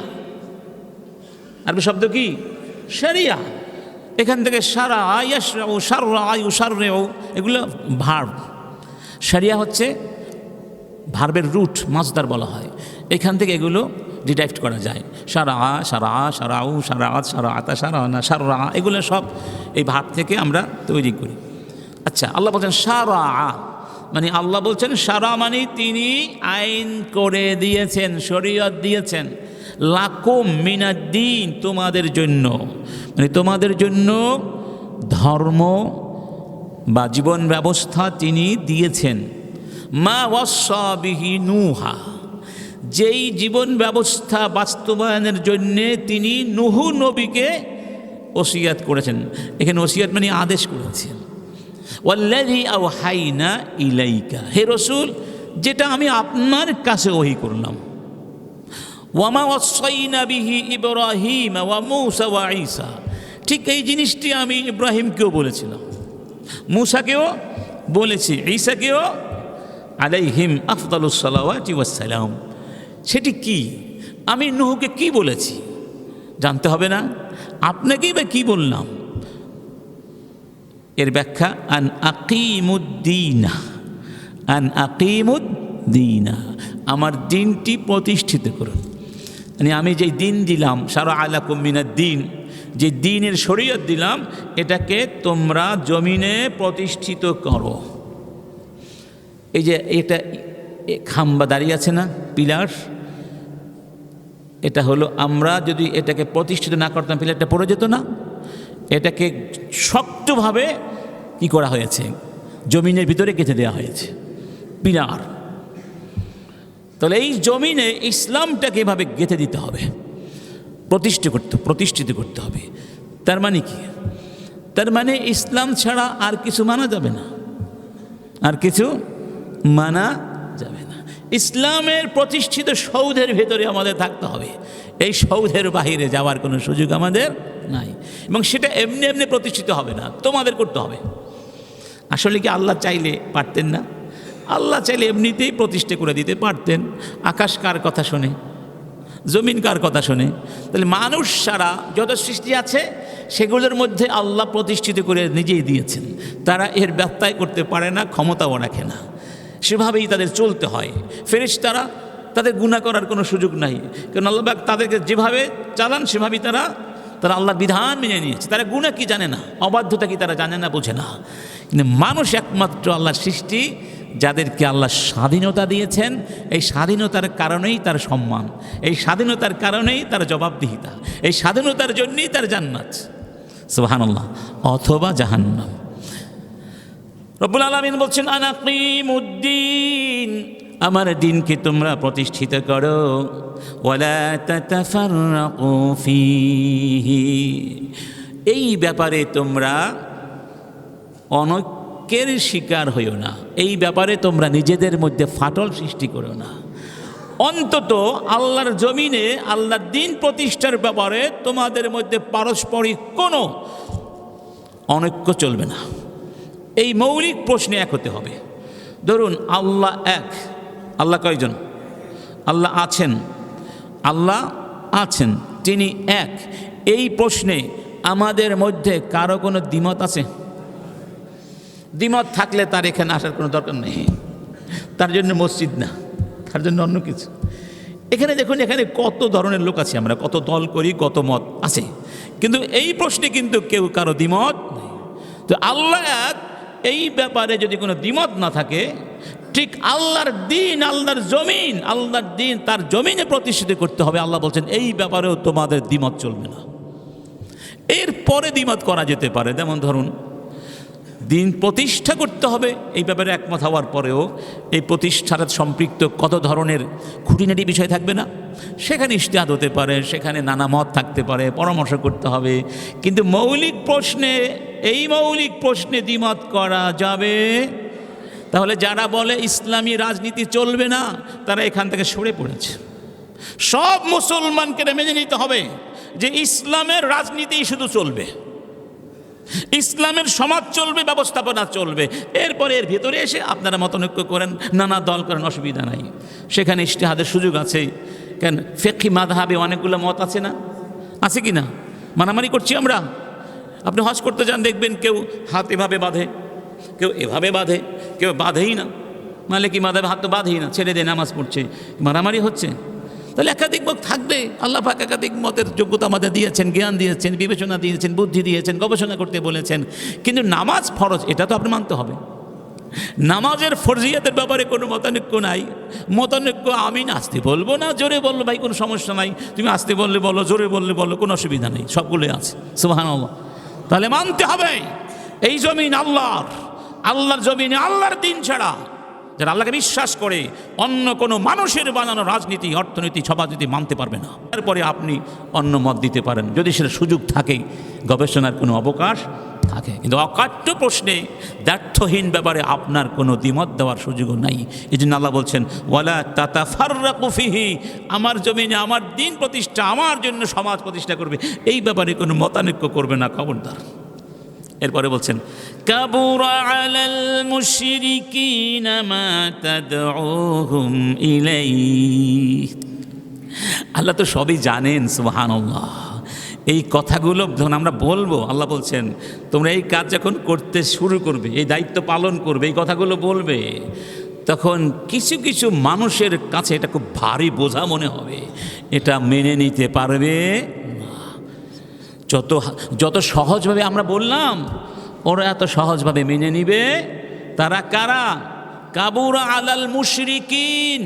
Speaker 1: আরবি শব্দ কি? শরিয়া। এখান থেকে সারা ইয়াশরাউ, শাররা, ইউশাররিউ, এগুলো ভার্ব। শরিয়া হচ্ছে ভার্বের রুট, মাসদার বলা হয়। এখান থেকে এগুলো ডিডাক্ট করা যায়। সারা, সারা, সারাউ, সারাত, সারাতা, সারানা, সাররা, এগুলো সব এই ভার্ব থেকে আমরা তৈরি করি। আচ্ছা, আল্লাহ বলছেন সারা, মানে আল্লাহ বলছেন সারা মানে তিনি আইন করে দিয়েছেন, শরীয়ত দিয়েছেন। লাকুম মিনাদ্দিন, তোমাদের জন্য, মানে তোমাদের জন্য ধর্ম বা জীবন ব্যবস্থা তিনি দিয়েছেন। মা ওয়াসসা বিহি নূহা, যেই জীবন ব্যবস্থা বাস্তবায়নের জন্যে তিনি নূহ নবীকে ওসিয়াত করেছেন। এখানে ওসিয়াত মানে আদেশ করেছেন, ওয়াল্লাযী আওহাইনা ইলাইকা, হে রাসূল যেটা আমি আপনার কাছে ওহী করলাম। ওয়ামা ওয়াসাইনা বিহি ইব্রাহিম ওয়া মূসা ওয়া ঈসা, ঠিক এই জিনিসটি আমি ইব্রাহিমকেও বলেছিলাম, মূসাকেও বলেছি, ঈসাকেও আলাইহিম আফদালুস সালাওয়াতি ওয়াস সালাম। সেটি কি? আমি নূহকে কি বলেছি জানতে হবে না? আপনাকেই বা কি বললাম? এর ব্যাখ্যা আন আকিমুদ্দিনা, আন আকিমুদ্দিনা, আমার দিনটি প্রতিষ্ঠিত করুন। মানে আমি যেই দিন দিলাম, শারা আলাকুম মিনাদ দিন, যে দিনের শরীয়ত দিলাম, এটাকে তোমরা জমিনে প্রতিষ্ঠিত করো। এই যে এটা খাম্বা দাঁড়িয়ে আছে না, পিলার, এটা হলো, আমরা যদি এটাকে প্রতিষ্ঠিত না করতাম পিলারটা পড়ে যেত না। এটাকে শক্তভাবে কি করা হয়েছে, জমিনের ভিতরে গেঁথে দেওয়া হয়েছে পিলার। তাহলে এই জমিনে ইসলামটাকে এভাবে গেঁথে দিতে হবে, প্রতিষ্ঠিত করতে হবে। তার মানে কি? তার মানে ইসলাম ছাড়া আর কিছু মানা যাবে না, আর কিছু মানা যাবে না। ইসলামের প্রতিষ্ঠিত সৌধের ভেতরে আমাদের থাকতে হবে, এই সৌধের বাহিরে যাওয়ার কোনো সুযোগ আমাদের নাই। এবং সেটা এমনি এমনি প্রতিষ্ঠিত হবে না, তোমাদের করতে হবে। আসলে কি আল্লাহ চাইলে পারতেন না? আল্লাহ চাইলে এমনিতেই প্রতিষ্ঠা করে দিতে পারতেন। আকাশ কার কথা শোনে, জমিন কার কথা শোনে? তাহলে মানুষ ছাড়া যত সৃষ্টি আছে সেগুলোর মধ্যে আল্লাহ প্রতিষ্ঠিত করে নিজেই দিয়েছেন। তারা এর ব্যত্যয় করতে পারে না, ক্ষমতাও রাখে না, সেভাবেই তাদের চলতে হয়। ফেরেশতারা, তাদের গুনাহ করার কোনো সুযোগ নাই, কারণ আল্লাহ পাক তাদেরকে যেভাবে চালান সেভাবেই তারা আল্লাহর বিধান মেনে নিয়েছে। তারা গুনাহ কি জানে না, অবাধ্যতা কি তারা জানে না, বোঝে না। কিন্তু মানুষ একমাত্র আল্লাহর সৃষ্টি, যাদেরকে আল্লাহ স্বাধীনতা দিয়েছেন। এই স্বাধীনতার কারণেই তার সম্মান, এই স্বাধীনতার কারণেই তার জবাবদিহিতা, এই স্বাধীনতার জন্যই তার জান্নাত, সুবহানাল্লাহ, অথবা জাহান্নাম। রব্বুল আলামিন বলছেন আনাকিমুদ্দিন, আমার দিনকে তোমরা প্রতিষ্ঠিত করো। ওয়ালা তাতাফাররাকু ফীহি, এই ব্যাপারে তোমরা অনৈক্যের শিকার হইও না, এই ব্যাপারে তোমরা নিজেদের মধ্যে ফাটল সৃষ্টি করো না। অন্তত আল্লাহর জমিনে আল্লাহর দিন প্রতিষ্ঠার ব্যাপারে তোমাদের মধ্যে পারস্পরিক কোনো অনৈক্য চলবে না। এই মৌলিক প্রশ্নে এক হতে হবে। ধরুন আল্লাহ এক, আল্লাহ কয়জন? আল্লাহ আছেন, তিনি এক। এই প্রশ্নে আমাদের মধ্যে কারো কোনো দ্বিমত আছে? দ্বিমত থাকলে তার এখানে আসার কোনো দরকার নেই, তার জন্য মসজিদ না, তার জন্য অন্য কিছু। এখানে দেখুন, এখানে কত ধরনের লোক আছে, আমরা কত দল করি, কত মত আছে, কিন্তু এই প্রশ্নে কিন্তু কেউ কারো দ্বিমত নেই। তো আল্লাহ এক, এই ব্যাপারে যদি কোনো দ্বিমত না থাকে, ঠিক আল্লাহর দিন, আল্লাহর জমিন, আল্লাহর দিন তার জমিনে প্রতিষ্ঠিত করতে হবে। আল্লাহ বলছেন এই ব্যাপারেও তোমাদের দ্বিমত চলবে না। এরপরে দ্বিমত করা যেতে পারে, যেমন ধরুন দিন প্রতিষ্ঠা করতে হবে, এই ব্যাপারে একমত হওয়ার পরেও এই প্রতিষ্ঠার সম্পৃক্ত কত ধরনের খুঁটিনাটি বিষয় থাকবে না, সেখানে ইজতিহাদ হতে পারে, সেখানে নানা মত থাকতে পারে, পরামর্শ করতে হবে। কিন্তু মৌলিক প্রশ্নে দ্বিমত করা যাবে। তাহলে যারা বলে ইসলামী রাজনীতি চলবে না, তারা এখান থেকে সরে পড়েছে। সব মুসলমানকে মেনে নিতে হবে যে ইসলামের রাজনীতি শুধু চলবে, ইসলামের সমাজ চলবে, ব্যবস্থাপনা চলবে। এরপরে এর ভিতরে এসে আপনারা মতানৈক্য করেন, নানা দল করেন, অসুবিধা নাই, সেখানে ইজতিহাদের সুযোগ আছে। কেন ফিকহি মাযহাবে অনেকগুলো মত আছে না, আছে কি না? মারামারি করছি আমরা। আপনি হজ করতে যান, দেখবেন কেউ হাত এভাবে বাঁধে, কেউ এভাবে বাঁধে, কেউ বাঁধেই না। মালিকি মাযহাবে হাত তো বাঁধেই না, ছেড়ে দিয়ে নামাজ পড়ছে, মারামারি হচ্ছে। তাহলে একাধিক মত থাকবে। আল্লাহ পাক একাধিক মতের যোগ্যতা আমাদের দিয়েছেন, জ্ঞান দিয়েছেন, বিবেচনা দিয়েছেন, বুদ্ধি দিয়েছেন, গবেষণা করতে বলেছেন। কিন্তু নামাজ ফরজ, এটা তো আপনি মানতে হবে। নামাজের ফরজিয়াতের ব্যাপারে কোনো মতানৈক্য নাই। মতানৈক্য আমি আস্তে বলবো না জোরে বলবো, ভাই কোনো সমস্যা নাই, তুমি আস্তে বললে বলো, জোরে বললে বলো, কোনো অসুবিধা নেই, সবগুলোই আছে, সুবহানাল্লাহ। তাহলে মানতে হবে এই জমিন আল্লাহর, আল্লাহর জমিনে আল্লাহর দিন ছাড়া যারা আল্লাহকে বিশ্বাস করে অন্য কোনো মানুষের বানানো রাজনীতি, অর্থনীতি, সমাজনীতি মানতে পারবে না। তারপরে আপনি অন্য মত দিতে পারেন যদি সেটা সুযোগ থাকে, গবেষণার কোনো অবকাশ থাকে, কিন্তু অকাট্য প্রশ্নে দ্ব্যর্থহীন ব্যাপারে আপনার কোনো দ্বিমত দেওয়ার সুযোগও নাই। এই জন্য আল্লাহ বলছেন ওয়ালা তাতাফাররাকু ফিহি, আমার জমিনে আমার দিন প্রতিষ্ঠা, আমার জন্য সমাজ প্রতিষ্ঠা করবে, এই ব্যাপারে কোনো মতানৈক্য করবে না, খবরদার। এরপরে বলছেন কাবুরা আলাল মুশরিকিনা মা তাদউহুম ইলাইহি। আল্লাহ তো সবই জানেন, সুবহানাল্লাহ। এই কথাগুলো যখন আমরা বলবো, আল্লাহ বলছেন তোমরা এই কাজ যখন করতে শুরু করবে, এই দায়িত্ব পালন করবে, এই কথাগুলো বলবে, তখন কিছু কিছু মানুষের কাছে এটা খুব ভারী বোঝা মনে হবে, এটা মেনে নিতে পারবে না। যত সহজভাবে আমরা বললাম, ওরা এত সহজভাবে মেনে নিবে। তারা কারা? কাবুরা আলাল মুশরিকিন।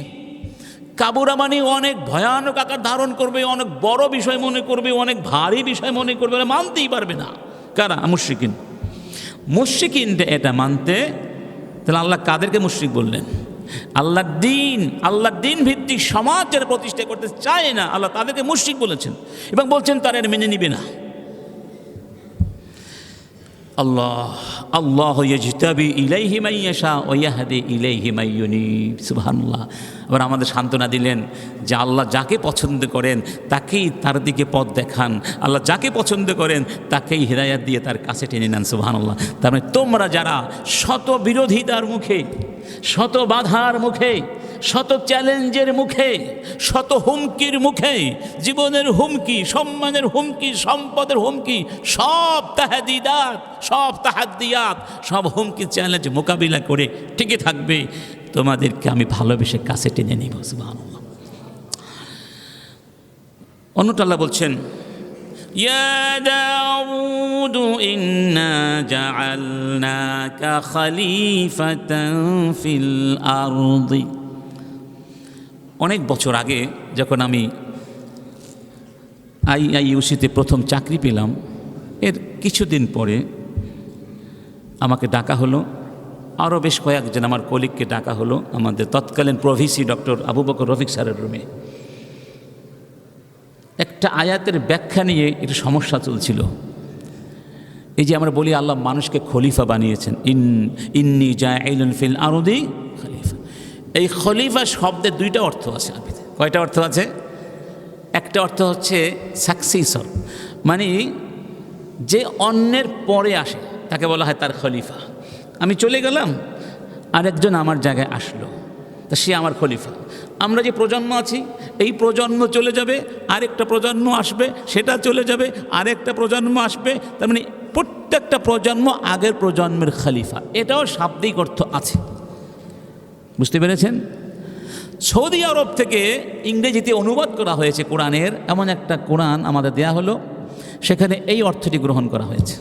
Speaker 1: কাবুরা মানে অনেক ভয়ানক আকার ধারণ করবে, অনেক বড় বিষয় মনে করবে, অনেক ভারী বিষয় মনে করবে, মানতেই পারবে না। কারা? মুশরিকিন। মুশরিকিনটা এটা মানতে, তাহলে আল্লাহ কাদেরকে মুশরিক বললেন? আল্লাহর দিন ভিত্তিক সমাজ যারা প্রতিষ্ঠা করতে চায় না, আল্লাহ তাদেরকে মুশরিক বলেছেন এবং বলছেন তারা এটা মেনে নিবে না। আল্লাহ ইয়াজতাবি ইলাইহি মান ইয়াশা ওয়া ইয়াহদি ইলাইহি মান ইউনিব। সুবহানাল্লাহ। আবার আমাদের সান্ত্বনা দিলেন যে আল্লাহ যাকে পছন্দ করেন তাকেই তার দিকে পথ দেখান, আল্লাহ যাকে পছন্দ করেন তাকেই হিদায়াত দিয়ে তার কাছে টেনে নেন। সুবহানাল্লাহ। তার মানে তোমরা যারা শত বিরোধিতার মুখে, শত বাধার মুখে, শত চ্যালেঞ্জের মুখে, শত হুমকির মুখে, জীবনের হুমকি, সম্মানের হুমকি, সম্পদের হুমকি, সব তাহাদিদাত, সব তাহাদ্দিয়াত, সব হুমকি চ্যালেঞ্জ মোকাবিলা করে টিকে থাকবে, তোমাদেরকে আমি ভালোবেসে কাছে টেনে নিব। সুবহানাল্লাহ। অন্যটা আল্লাহ বলছেন ইয়া দাউদ ইন্না জাআলনাকা খলিফাতান ফিল আরদি। অনেক বছর আগে যখন আমি IIUC-তে প্রথম চাকরি পেলাম, এর কিছুদিন পরে আমাকে ডাকা হলো, আরও বেশ কয়েকজন আমার কলিগকে ডাকা হলো আমাদের তৎকালীন প্রভিসি ডক্টর আবু বকর রফিক স্যারের রুমে। একটা আয়াতের ব্যাখ্যা নিয়ে একটু সমস্যা চলছিল। এই যে আমরা বলি আল্লাহ মানুষকে খলিফা বানিয়েছেন, ইন্নী জাইলুন ফিল আরদি খলিফা। এই খলিফা শব্দের দুইটা অর্থ আছে। কয়টা অর্থ আছে? একটা অর্থ হচ্ছে সাকসিসর, মানে যে অন্যের পরে আসে তাকে বলা হয় তার খলিফা। আমি চলে গেলাম, আরেকজন আমার জায়গায় আসলো, তা সে আমার খলিফা। আমরা যে প্রজন্ম আছি, এই প্রজন্ম চলে যাবে, আরেকটা প্রজন্ম আসবে, সেটা চলে যাবে, আরেকটা প্রজন্ম আসবে, তার মানে প্রত্যেকটা প্রজন্ম আগের প্রজন্মের খলিফা। এটাও শাব্দিক অর্থ আছে, বুঝতে পেরেছেন? সৌদি আরব থেকে ইংরেজিতে অনুবাদ করা হয়েছে কোরআনের, এমন একটা কোরআন আমাদের দেয়া হলো, সেখানে এই অর্থটি গ্রহণ করা হয়েছে।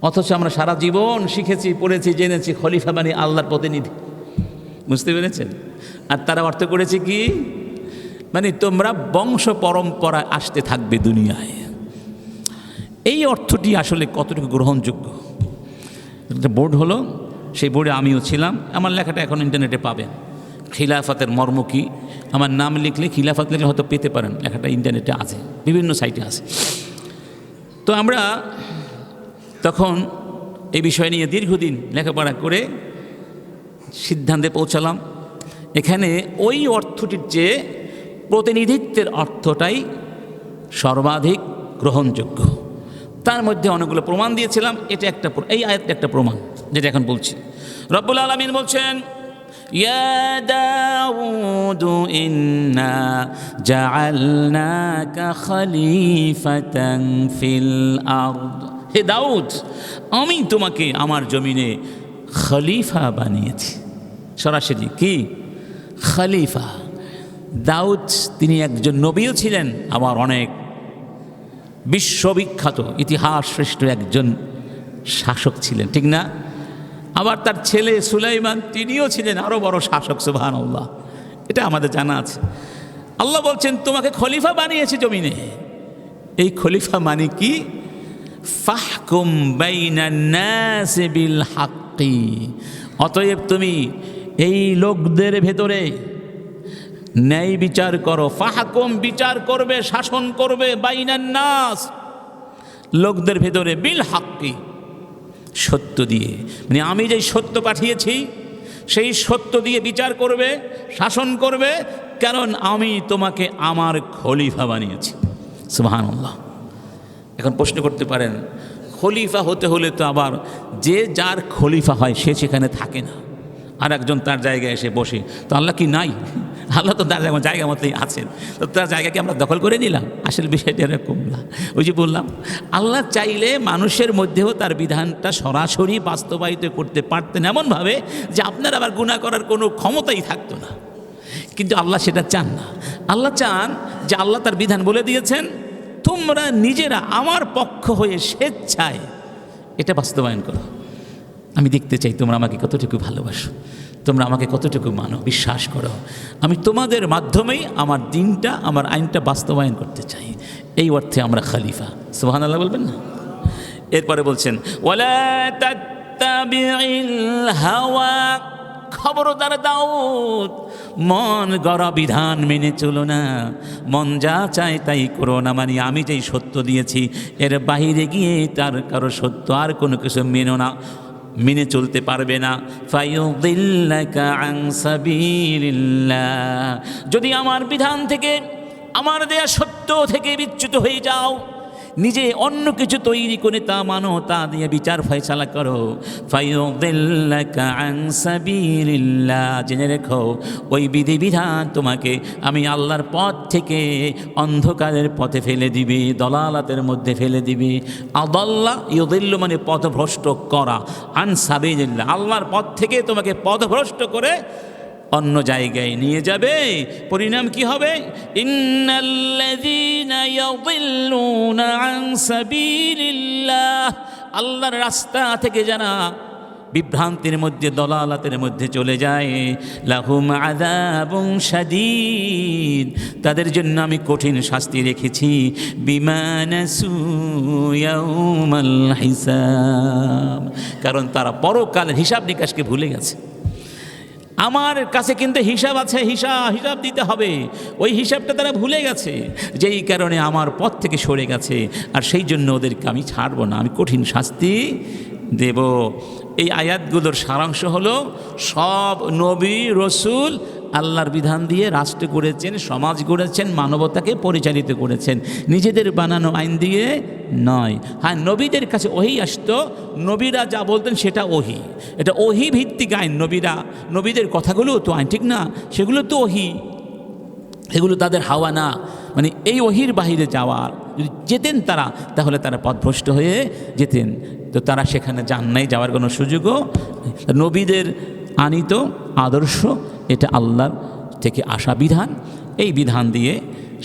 Speaker 1: অথচ আমরা সারা জীবন শিখেছি, পড়েছি, জেনেছি খলিফা মানে আল্লাহর প্রতিনিধি, বুঝতে পেরেছেন? আর তারা অর্থ করেছে কি, মানে তোমরা বংশ পরম্পরায় আসতে থাকবে দুনিয়ায়। এই অর্থটি আসলে কতটুকু গ্রহণযোগ্য? একটা বোর্ড হলো, সেই বোর্ডে আমিও ছিলাম, আমার লেখাটা এখন ইন্টারনেটে পাবেন। খিলাফতের মর্ম কি, আমার নাম লিখলে, খিলাফত লিখলে হয়তো পেতে পারেন, লেখাটা ইন্টারনেটে আছে, বিভিন্ন সাইটে আছে। তো আমরা তখন এই বিষয় নিয়ে দীর্ঘদিন লেখাপড়া করে সিদ্ধান্তে পৌঁছালাম, এখানে ওই অর্থটির চেয়ে প্রতিনিধিত্বের অর্থটাই সর্বাধিক গ্রহণযোগ্য। তার মধ্যে অনেকগুলো প্রমাণ দিয়েছিলাম, এটা একটা, এই আয়াতটা একটা প্রমাণ, যেটা এখন বলছি। রব্বুল আলামিন বলছেন ইয়া দাউদ ইন্না জাআলনাকা খলিফাতান ফিল আরদ। হে দাউদ, আমি তোমাকে আমার জমিনে খলিফা বানিয়েছি। সরাসরি কি খলিফা? দাউদ তিনি একজন নবীও ছিলেন, আবার অনেক বিশ্ববিখ্যাত ইতিহাস শ্রেষ্ঠ একজন শাসক ছিলেন, ঠিক না? আবার তার ছেলে সুলাইমান তিনিও ছিলেন আরও বড় শাসক। সুবহানাল্লাহ। এটা আমাদের জানা আছে। আল্লাহ বলছেন তোমাকে খলিফা বানিয়েছি জমিনে। এই খলিফা মানে কি? ফাহকুম বাইনান নাস বিল হাক্কি। অতএব তুমি এই লোকদের ভেতরে ন্যায় বিচার করো। ফাহকুম, বিচার করবে, শাসন করবে, বাইনান নাস, লোকদের ভেতরে, বিল হাক্কি, সত্য দিয়ে। মানে আমি যেই সত্য পাঠিয়েছি সেই সত্য দিয়ে বিচার করবে, শাসন করবে, কারণ আমি তোমাকে আমার খলিফা বানিয়েছি। সুবহানাল্লাহ। এখন প্রশ্ন করতে পারেন, খলিফা হতে হলে তো আবার যে যার খলিফা হয় সে সেখানে থাকে না, আর একজন তার জায়গায় এসে বসে, তো আল্লাহ কি নাই? আল্লাহ তো তার জায়গা মতোই আছেন, তো তার জায়গাকে আমরা দখল করে নিলাম? আসলে বিষয়টা এরকম না। ওই যে বললাম, আল্লাহ চাইলে মানুষের মধ্যেও তার বিধানটা সরাসরি বাস্তবায়িত করতে পারতেন এমনভাবে যে আপনার আবার গুনাহ করার কোনো ক্ষমতাই থাকতো না, কিন্তু আল্লাহ সেটা চান না। আল্লাহ চান যে আল্লাহ তার বিধান বলে দিয়েছেন, তোমরা নিজেরা আমার পক্ষ হয়ে স্বেচ্ছায় এটা বাস্তবায়ন করো। আমি দেখতে চাই তোমরা আমাকে কতটুকু ভালোবাসো, তোমরা আমাকে কতটুকু মানো, বিশ্বাস করো। আমি তোমাদের মাধ্যমেই আমার দিনটা, আমার আইনটা বাস্তবায়ন করতে চাই। এই অর্থে আমরা খলিফা। সুবহানাল্লাহ বলবেন না? এরপরে বলছেন, ওয়ালা তাত্তাবিল হাওয়া, খবরদার দাউদ, মন গড়া বিধান মেনে চলো না, মন যা চায় তাই করো না। মানে আমি যেই সত্য দিয়েছি এর বাইরে গিয়ে তার কারো সত্য আর কোনো কিছু মেনো না, মেনে চলতে পারবে না। ফায়ুদিল্লাকা আন সাবিলিল্লাহ, যদি আমার বিধান থেকে, আমার দেয়া সত্য থেকে বিচ্যুত হয়ে যাও, নিজে অন্য কিছু তৈরি করে তা মানো, তা দিয়ে বিচার ফয়সালা করো। ফায়ুদিল্লাকা আন সাবিলিল্লাহ, জেনে রেখো ওই বিধিবিধান তোমাকে আমি আল্লাহর পথ থেকে অন্ধকারের পথে ফেলে দিবে, দলালাতের মধ্যে ফেলে দিবে। আদাল্লা ইউদিল্লু মানে পথভ্রষ্ট করা, আন সাবিলিল্লাহ আল্লাহর পথ থেকে তোমাকে পথভ্রষ্ট করে অন্য জায়গায় নিয়ে যাবে। পরিণাম কি হবে? ইন্নাল্লাযীনা ইয়াদিল্লুনা আন সাবিলিল্লাহ, আল্লাহর রাস্তা থেকে যারা বিভ্রান্তির মধ্যে, দলালাতের মধ্যে চলে যায়, লাহুম আযাবুন শাদীদ, তাদের জন্য আমি কঠিন শাস্তি রেখেছি। বিমা নাসু ইয়াউমাল হিসাব, কারণ তারা পরকালের হিসাব নিকাশকে ভুলে গেছে। আমার কাছে কিন্তু হিসাব আছে, হিসাব দিতে হবে, ওই হিসাবটা তারা ভুলে গেছে, যেই কারণে আমার পথ থেকে সরে গেছে। আর সেই জন্য ওদেরকে আমি ছাড়বো না, আমি কঠিন শাস্তি দেব। এই আয়াতগুলোর সারাংশ হলো, সব নবী রসুল আল্লাহর বিধান দিয়ে রাষ্ট্র গড়েছেন, সমাজ গড়েছেন, মানবতাকে পরিচালিত করেছেন, নিজেদের বানানো আইন দিয়ে নয়। হ্যাঁ, নবীদের কাছে ওহী আসতো, নবীরা যা বলতেন সেটা ওহী, এটা ওহী ভিত্তিক আইন। নবীদের কথাগুলো তো আইন, ঠিক না? সেগুলো তো ওহী, এগুলো তাদের হাওয়া না। মানে এই ওহীর বাহিরে যাওয়ার যদি যেতেন তারা, তাহলে তারা পথভ্রষ্ট হয়ে যেতেন, তো তারা সেখানে যান নাই, যাওয়ার কোনো সুযোগও। নবীদের আনিত আদর্শ, এটা আল্লাহর থেকে আসা বিধান, এই বিধান দিয়ে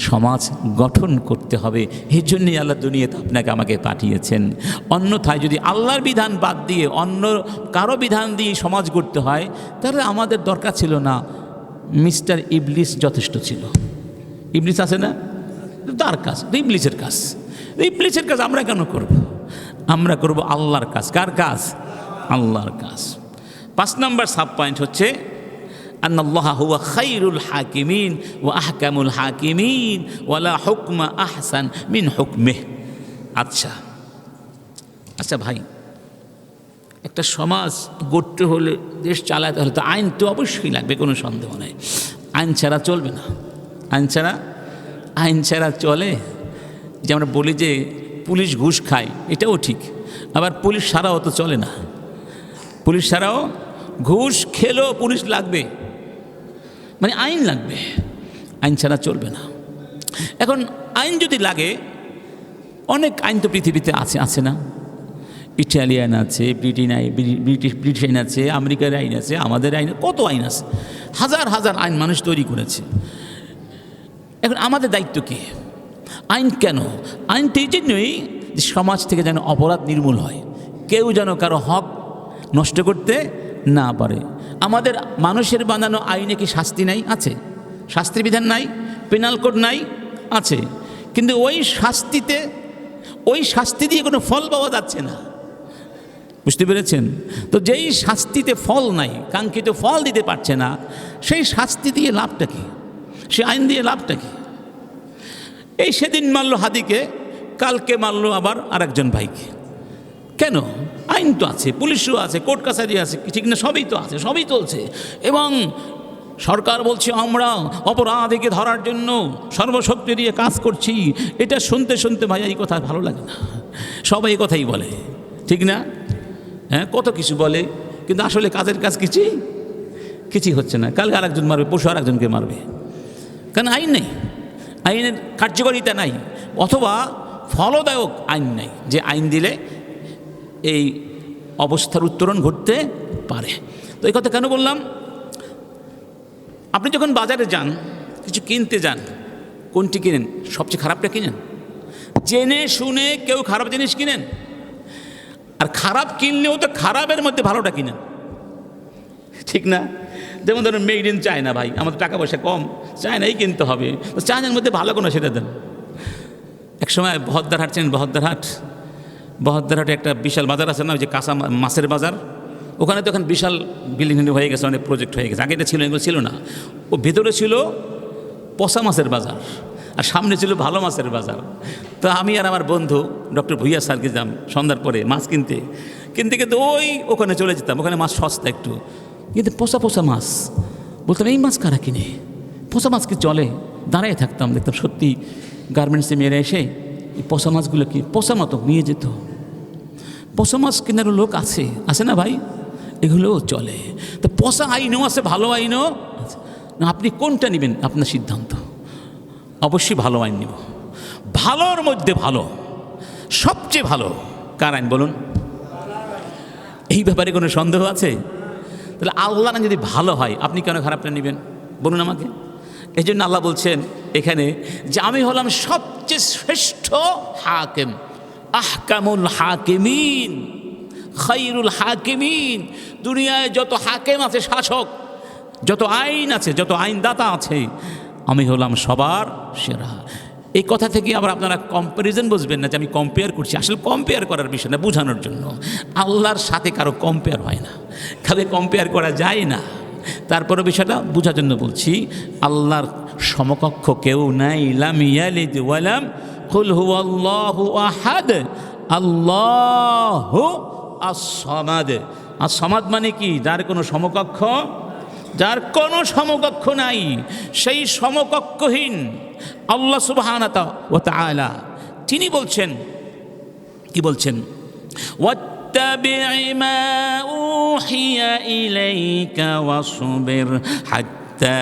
Speaker 1: সমাজ গঠন করতে হবে। এই জন্যই আল্লাহ দুনিয়াতে আপনাকে আমাকে পাঠিয়েছেন। অন্যথায় যদি আল্লাহর বিধান বাদ দিয়ে অন্য কারো বিধান দিয়ে সমাজ গড়তে হয়, তাহলে আমাদের দরকার ছিল না, মিস্টার ইবলিস যথেষ্ট ছিল। ইবলিস আছে না, তার কাজ, ইবলিসের কাজ। ইবলিসের কাজ আমরা কেন করব? আমরা করব আল্লাহর কাজ। কার কাজ? আল্লাহর কাজ। 5 নম্বর সাব পয়েন্ট হচ্ছে, আন্নাল্লাহা হুয়া খায়রুল হাকিমিন ওয়া আহকামুল হাকিমিন ওয়া লা হুকমা আহসান মিন হুকমিহি। আচ্ছা ভাই, একটা সমাজ গড়তে হলে, দেশ চালাতে হলে তো আইন তো অবশ্যই লাগবে, কোনো সন্দেহ নেই। আইন ছাড়া চলবে না। আইন ছাড়া চলে, যে আমরা বলি যে পুলিশ ঘুষ খায়, এটাও ঠিক, আবার পুলিশ ছাড়াও তো চলে না। পুলিশ ছাড়াও, ঘুষ খেলেও পুলিশ লাগবে, মানে আইন লাগবে, আইন ছাড়া চলবে না। এখন আইন যদি লাগে, অনেক আইন তো পৃথিবীতে আছে না? ইটালিয়ান আছে, ব্রিটিশ আইন আছে, আমেরিকার আইন আছে, আমাদের আইন, কত আইন আছে, হাজার আইন মানুষ তৈরি করেছে। এখন আমাদের দায়িত্ব কি? আইন কেন? আইনটা এই জন্যই যে সমাজ থেকে যেন অপরাধ নির্মূল হয়, কেউ যেন কারো হক নষ্ট করতে না পারে। আমাদের মানুষের বানানো আইনে কি শাস্তি নাই? আছে। শাস্তির বিধান নাই? পেনাল কোড নাই? আছে। কিন্তু ওই শাস্তি দিয়ে কোনো ফল পাওয়া যাচ্ছে না। বুঝতে পেরেছেন? তো যেই শাস্তিতে ফল নাই, কাঙ্ক্ষিত ফল দিতে পারছে না, সেই শাস্তি দিয়ে লাভটা কি? সে আইন দিয়ে লাভটা কি? এই সেদিন মারল হাদিকে, কালকে মারল আবার আরেকজন ভাইকে। কেন? আইন তো আছে, পুলিশও আছে, কোর্ট কাছারি আছে, ঠিক না? সবই তো আছে, সবই চলছে। এবং সরকার বলছে আমরা অপরাধীকে ধরার জন্য সর্বশক্তি দিয়ে কাজ করছি। এটা শুনতে শুনতে ভাই এই কথা ভালো লাগে না। সবাই এই কথাই বলে, ঠিক না? হ্যাঁ, কত কিছু বলে, কিন্তু আসলে কাজের কাজ কিছুই হচ্ছে না। কালকে আরেকজন মারবে, পশু আরেকজনকে মারবে, কারণ আইন নেই, আইনের কার্যকারিতা নাই, অথবা ফলদায়ক আইন নাই যে আইন দিলে এই অবস্থার উত্তরণ ঘটতে পারে। তো এই কথা কেন বললাম? আপনি যখন বাজারে যান, কিছু কিনতে যান, কোনটি কিনেন? সবচেয়ে খারাপটা কিনেন? জেনে শুনে কেউ খারাপ জিনিস কিনেন, আর খারাপ কিনলেও তো খারাপের মধ্যে ভালোটা কিনেন, ঠিক না? যেমন ধরুন মেড ইন চায়না, ভাই আমাদের টাকা পয়সা কম, চায়নাই কিনতে হবে, তো চায়নার মধ্যে ভালো কোনো সেটা দেন। এক সময় বহদ্দারহাট চেনেন? বহদ্দারহাটে একটা বিশাল বাজার আছে না, ওই যে কাঁচা মাছের বাজার, ওখানে তো এখন বিশাল বিল্ডিং হয়ে গেছে, অনেক প্রজেক্ট হয়ে গেছে। আগে এটা ছিল, এগুলো ছিল না। ও ভেতরে ছিল পচা মাছের বাজার, আর সামনে ছিল ভালো মাছের বাজার। তো আমি আর আমার বন্ধু ডক্টর ভুইয়া স্যারকে যাম সন্ধ্যার পরে মাছ কিনতে কিন্তু ওখানে চলে যেতাম। ওখানে মাছ সস্তা একটু, কিন্তু পচা মাছ। বলতাম এই মাছ কারা কিনে? পচা মাছ কি চলে? দাঁড়ায় থাকতাম, দেখতাম সত্যি গার্মেন্টসে মেয়েরা এসে এই পচা মাছগুলো কি পচা মতো নিয়ে যেত। পচা মাছ কেনারও লোক আছে না ভাই? এগুলোও চলে। তো পচা আইনও আছে, ভালো আইনও আছে। না, আপনি কোনটা নেবেন আপনার সিদ্ধান্ত। অবশ্যই ভালো আইন নেব। ভালোর মধ্যে ভালো, সবচেয়ে ভালো কার আইন বলুন? এই ব্যাপারে কোনো সন্দেহ আছে? তাহলে আল্লাহ না যদি ভালো হয়, আপনি কেন খারাপটা নেবেন বলুন আমাকে? এই জন্য আল্লাহ বলছেন এখানে যে আমি হলাম সবচেয়ে শ্রেষ্ঠ হাকিম, আহকামুল হাকিমিন, খায়রুল হাকিমিন। দুনিয়ায় যত হাকিম আছে, শাসক, যত আইন আছে, যত আইনদাতা আছে, আমি হলাম সবার সেরা। এই কথা থেকে আবার আপনারা কম্প্যারিজন বুঝবেন না যে আমি কম্পেয়ার করছি। আসলে কম্পেয়ার করার বিষয় না, বোঝানোর জন্য। আল্লাহর সাথে কারো কম্পেয়ার হয় না, কাউকে কম্পেয়ার করা যায় না। তারপরে বিষয়টা বোঝার জন্য বলছি, আল্লাহর সমকক্ষ কেউ নাই। লাম ইয়ালিদ ওয়ালাম কুল হুয়াল্লাহু আহাদ আল্লাহু আস-সামাদ। আস-সামাদ মানে কি? যার কোনো সমকক্ষ, যার কোনো সমকক্ষ নাই, সেই সমকক্ষহীন আল্লাহ সুবহানাহু ওয়া তাআলা তিনি বলছেন, কি বলছেন? ওয়াত্তাবি' মা উহিয়া ইলাইকা ওয়াসবির হাত্তা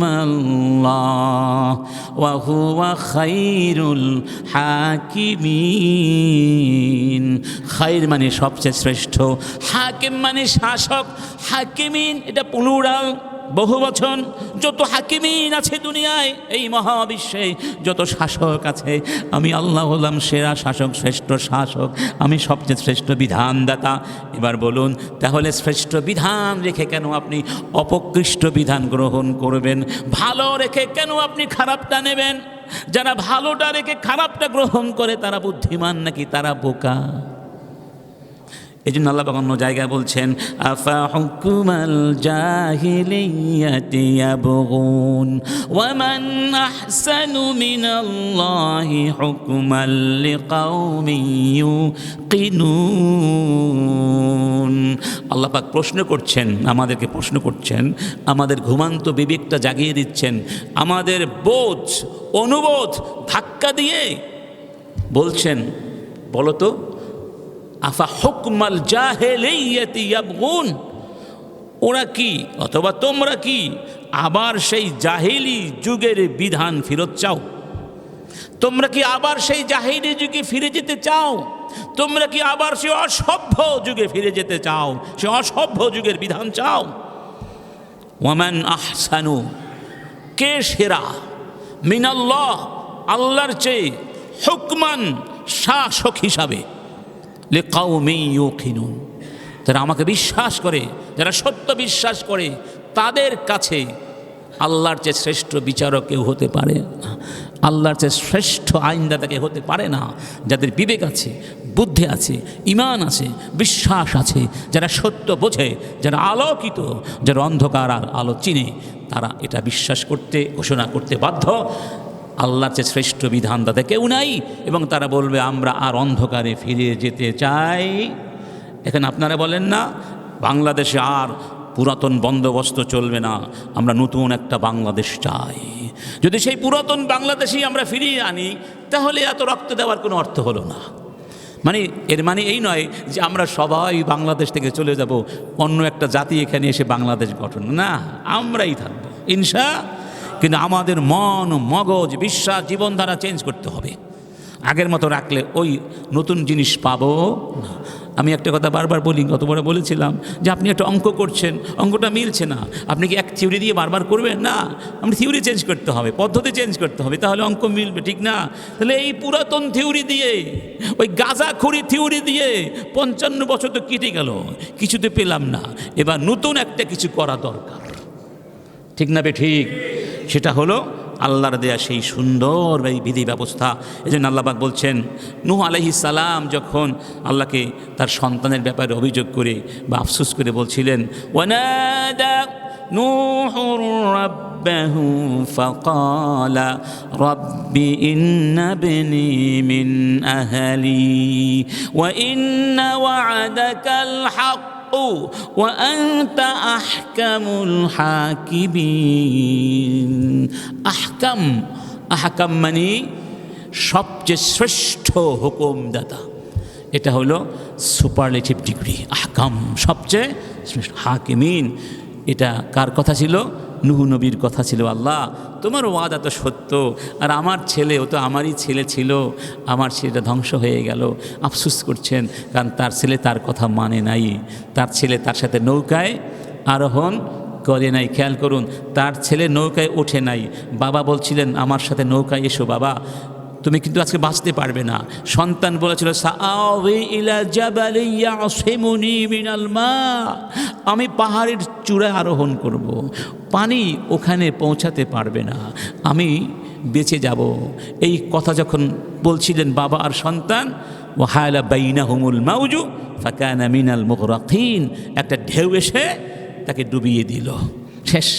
Speaker 1: ইয়াহকুমাল্লাহ ওয়া হুয়া খায়রুল হাকিমিন। খায়র মানে সবচেয়ে শ্রেষ্ঠ, হাকিম মানে শাসক। হাকিমিন এটা প্লুরাল, বহুবচন। যত হাকিমিন আছে দুনিয়ায়, এই মহাবিশ্বে যত শাসক আছে, আমি আল্লাহ হলাম সেরা শাসক, শ্রেষ্ঠ শাসক, আমি সবচেয়ে শ্রেষ্ঠ বিধানদাতা। এবার বলুন, তাহলে শ্রেষ্ঠ বিধান রেখে কেন আপনি অপকৃষ্ট বিধান গ্রহণ করবেন? ভালো রেখে কেন আপনি খারাপটা নেবেন? যারা ভালোটা রেখে খারাপটা গ্রহণ করে তারা বুদ্ধিমান নাকি তারা বোকা? এই জন্য আল্লাহ অন্য জায়গায় বলছেন, আফা হুকুমাল জাহিলিয়াতি ইয়াবগুন ওয়া মান আহসানু মিনাল্লাহি হুকমান লিকাউমিন ইউকিনুন। আল্লাহ পাক প্রশ্ন করছেন, আমাদেরকে প্রশ্ন করছেন, আমাদের ঘুমান্ত বিবেকটা জাগিয়ে দিচ্ছেন, আমাদের বোধ অনুবোধ ধাক্কা দিয়ে বলছেন, বলো তো, আফা হুকমাল জাহিলিয়াতি ইয়াবগুন, ওরা কি অথবা তোমরা কি আবার সেই জাহিলি যুগের বিধান ফেরত চাও? তোমরা কি আবার সেই জাহিলি যুগে ফিরে যেতে চাও? তোমরা কি আবার সেই অসভ্য যুগে ফিরে যেতে চাও? সেই অসভ্য যুগের বিধান চাও? ওয়ামান আহসানু, কে সেরা, মিনাল্লাহ, আল্লাহর চেয়ে, হুকমান, শাসক হিসাবে, লিকাউমিন ইউকিনুন, যারা আমাকে বিশ্বাস করে, যারা সত্য বিশ্বাস করে, তাদের কাছে আল্লাহর চেয়ে শ্রেষ্ঠ বিচারক কেউ হতে পারে না। আল্লাহর চেয়ে শ্রেষ্ঠ আইনদাতাকে হতে পারে না যাদের বিবেক আছে, বুদ্ধি আছে, ঈমান আছে, বিশ্বাস আছে, যারা সত্য বোঝে, যারা আলোকিত, যারা অন্ধকার আর আলো চিনে, তারা এটা বিশ্বাস করতে, ঘোষণা করতে বাধ্য আল্লাহর চেয়ে শ্রেষ্ঠ বিধানদাতা কেউ নাই। এবং তারা বলবে আমরা আর অন্ধকারে ফিরে যেতে চাই। এখন আপনারা বলেন না বাংলাদেশে আর পুরাতন বন্দোবস্ত চলবে না, আমরা নতুন একটা বাংলাদেশ চাই। যদি সেই পুরাতন বাংলাদেশই আমরা ফিরিয়ে আনি তাহলে এত রক্ত দেওয়ার কোনো অর্থ হলো না। মানে এর মানে এই নয় যে আমরা সবাই বাংলাদেশ থেকে চলে যাব, অন্য একটা জাতি এখানে এসে বাংলাদেশ গঠন, না, আমরাই থাকবো কিন্তু আমাদের মন, মগজ, বিশ্বাস, জীবনধারা চেঞ্জ করতে হবে। আগের মতো রাখলে ওই নতুন জিনিস পাবো না। আমি একটা কথা বারবার বলি, গতবার বলেছিলাম যে আপনি একটা অঙ্ক করছেন, অঙ্কটা মিলছে না, আপনি কি এক থিওরি দিয়ে বারবার করবেন? না, আপনি থিওরি চেঞ্জ করতে হবে, পদ্ধতি চেঞ্জ করতে হবে, তাহলে অঙ্ক মিলবে, ঠিক না? তাহলে এই পুরাতন থিওরি দিয়ে, ওই গাঁজাখড়ি থিওরি দিয়ে 55 বছর তো কেটে গেল, কিছুতে পেলাম না। এবার নতুন একটা কিছু করা দরকার, ঠিক না? ঠিক, সেটা হলো আল্লাহর দেয়া সেই সুন্দর এই বিধি ব্যবস্থা। এই জন্য আল্লাহ পাক বলছেন, নূহ আলাইহিস সালাম যখন আল্লাহকে তার সন্তানের ব্যাপারে অভিযোগ করে বা আফসোস করে বলছিলেন, ওয়ানাদা নূহুর রাব্বাহু ফাকালা রাব্বি ইন্না ইবনি মিন আহলি ওয়া ইন্না ওয়া'দাকাল হক وأنت أحكم الحاكمين। আহকাম মানে সবচেয়ে শ্রেষ্ঠ হুকুমদাতা, এটা হলো সুপারলেটিভ ডিগ্রি। আহকাম সবচেয়ে শ্রেষ্ঠ, হাকিমিন এটা কার কথা ছিল? নূহ নবীর কথা ছিল। আল্লাহ তোমার ওয়াদা তো সত্য, আর আমার ছেলে, ও তো আমারই ছেলে ছিল, আমার ছেলেটা ধ্বংস হয়ে গেল। আফসোস করছেন কারণ তার ছেলে তার কথা মানে নাই, তার ছেলে তার সাথে নৌকায় আরোহণ করে নাই। খেয়াল করুন, তার ছেলে নৌকায় ওঠে নাই। বাবা বলছিলেন আমার সাথে নৌকায় এসো বাবা, তুমি কিন্তু আজকে বাঁচতে পারবে না। সন্তান বলেছিল সাআওয়ি ইলা জাবালিন ইয়াসিমুনি মিনাল মা, আমি পাহাড়ের চূড়ায় আরোহণ করব, পানি ওখানে পৌঁছাতে পারবে না, আমি বেঁচে যাব। এই কথা যখন বলছিলেন বাবা আর সন্তান, ওয়াহালা বাইনাহুমুল মাউজু ফাকানা মিনাল মুগরাকিন, একটা ঢেউ এসে তাকে ডুবিয়ে দিল, শেষ।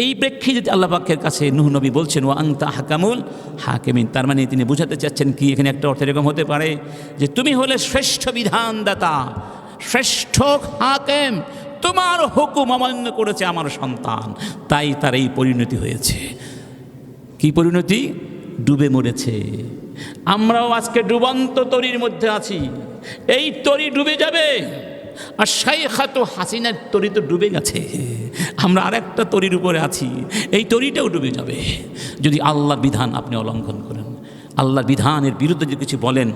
Speaker 1: এই প্রেক্ষিতে আল্লাহ পাকের কাছে নূহ নবী বলছেন ওয়া আনতা আহকামুল হাকিমিন। তার মানে তিনি বোঝাতে চাচ্ছেন কি, এখানে একটা অর্থ এরকম হতে পারে যে তুমি হলে শ্রেষ্ঠ বিধানদাতা, শ্রেষ্ঠ হাকিম, তোমার হুকুম অমান্য করেছে আমার সন্তান, তাই তার এই পরিণতি হয়েছে। কি পরিণতি? ডুবে মরেছে। আমরাও আজকে ডুবন্ত তরীর মধ্যে আছি, এই তরী ডুবে যাবে। আর শাইখাতু হাসিনার তরী তো ডুবে গেছে, আমরা আরেকটা তরীর উপরে আছি, এই তরীটাও ডুবে যাবে যদি আল্লাহর বিধান আপনি অলঙ্ঘন করেন, আল্লাহর বিধানের বিরুদ্ধে যদি কিছু বলেন,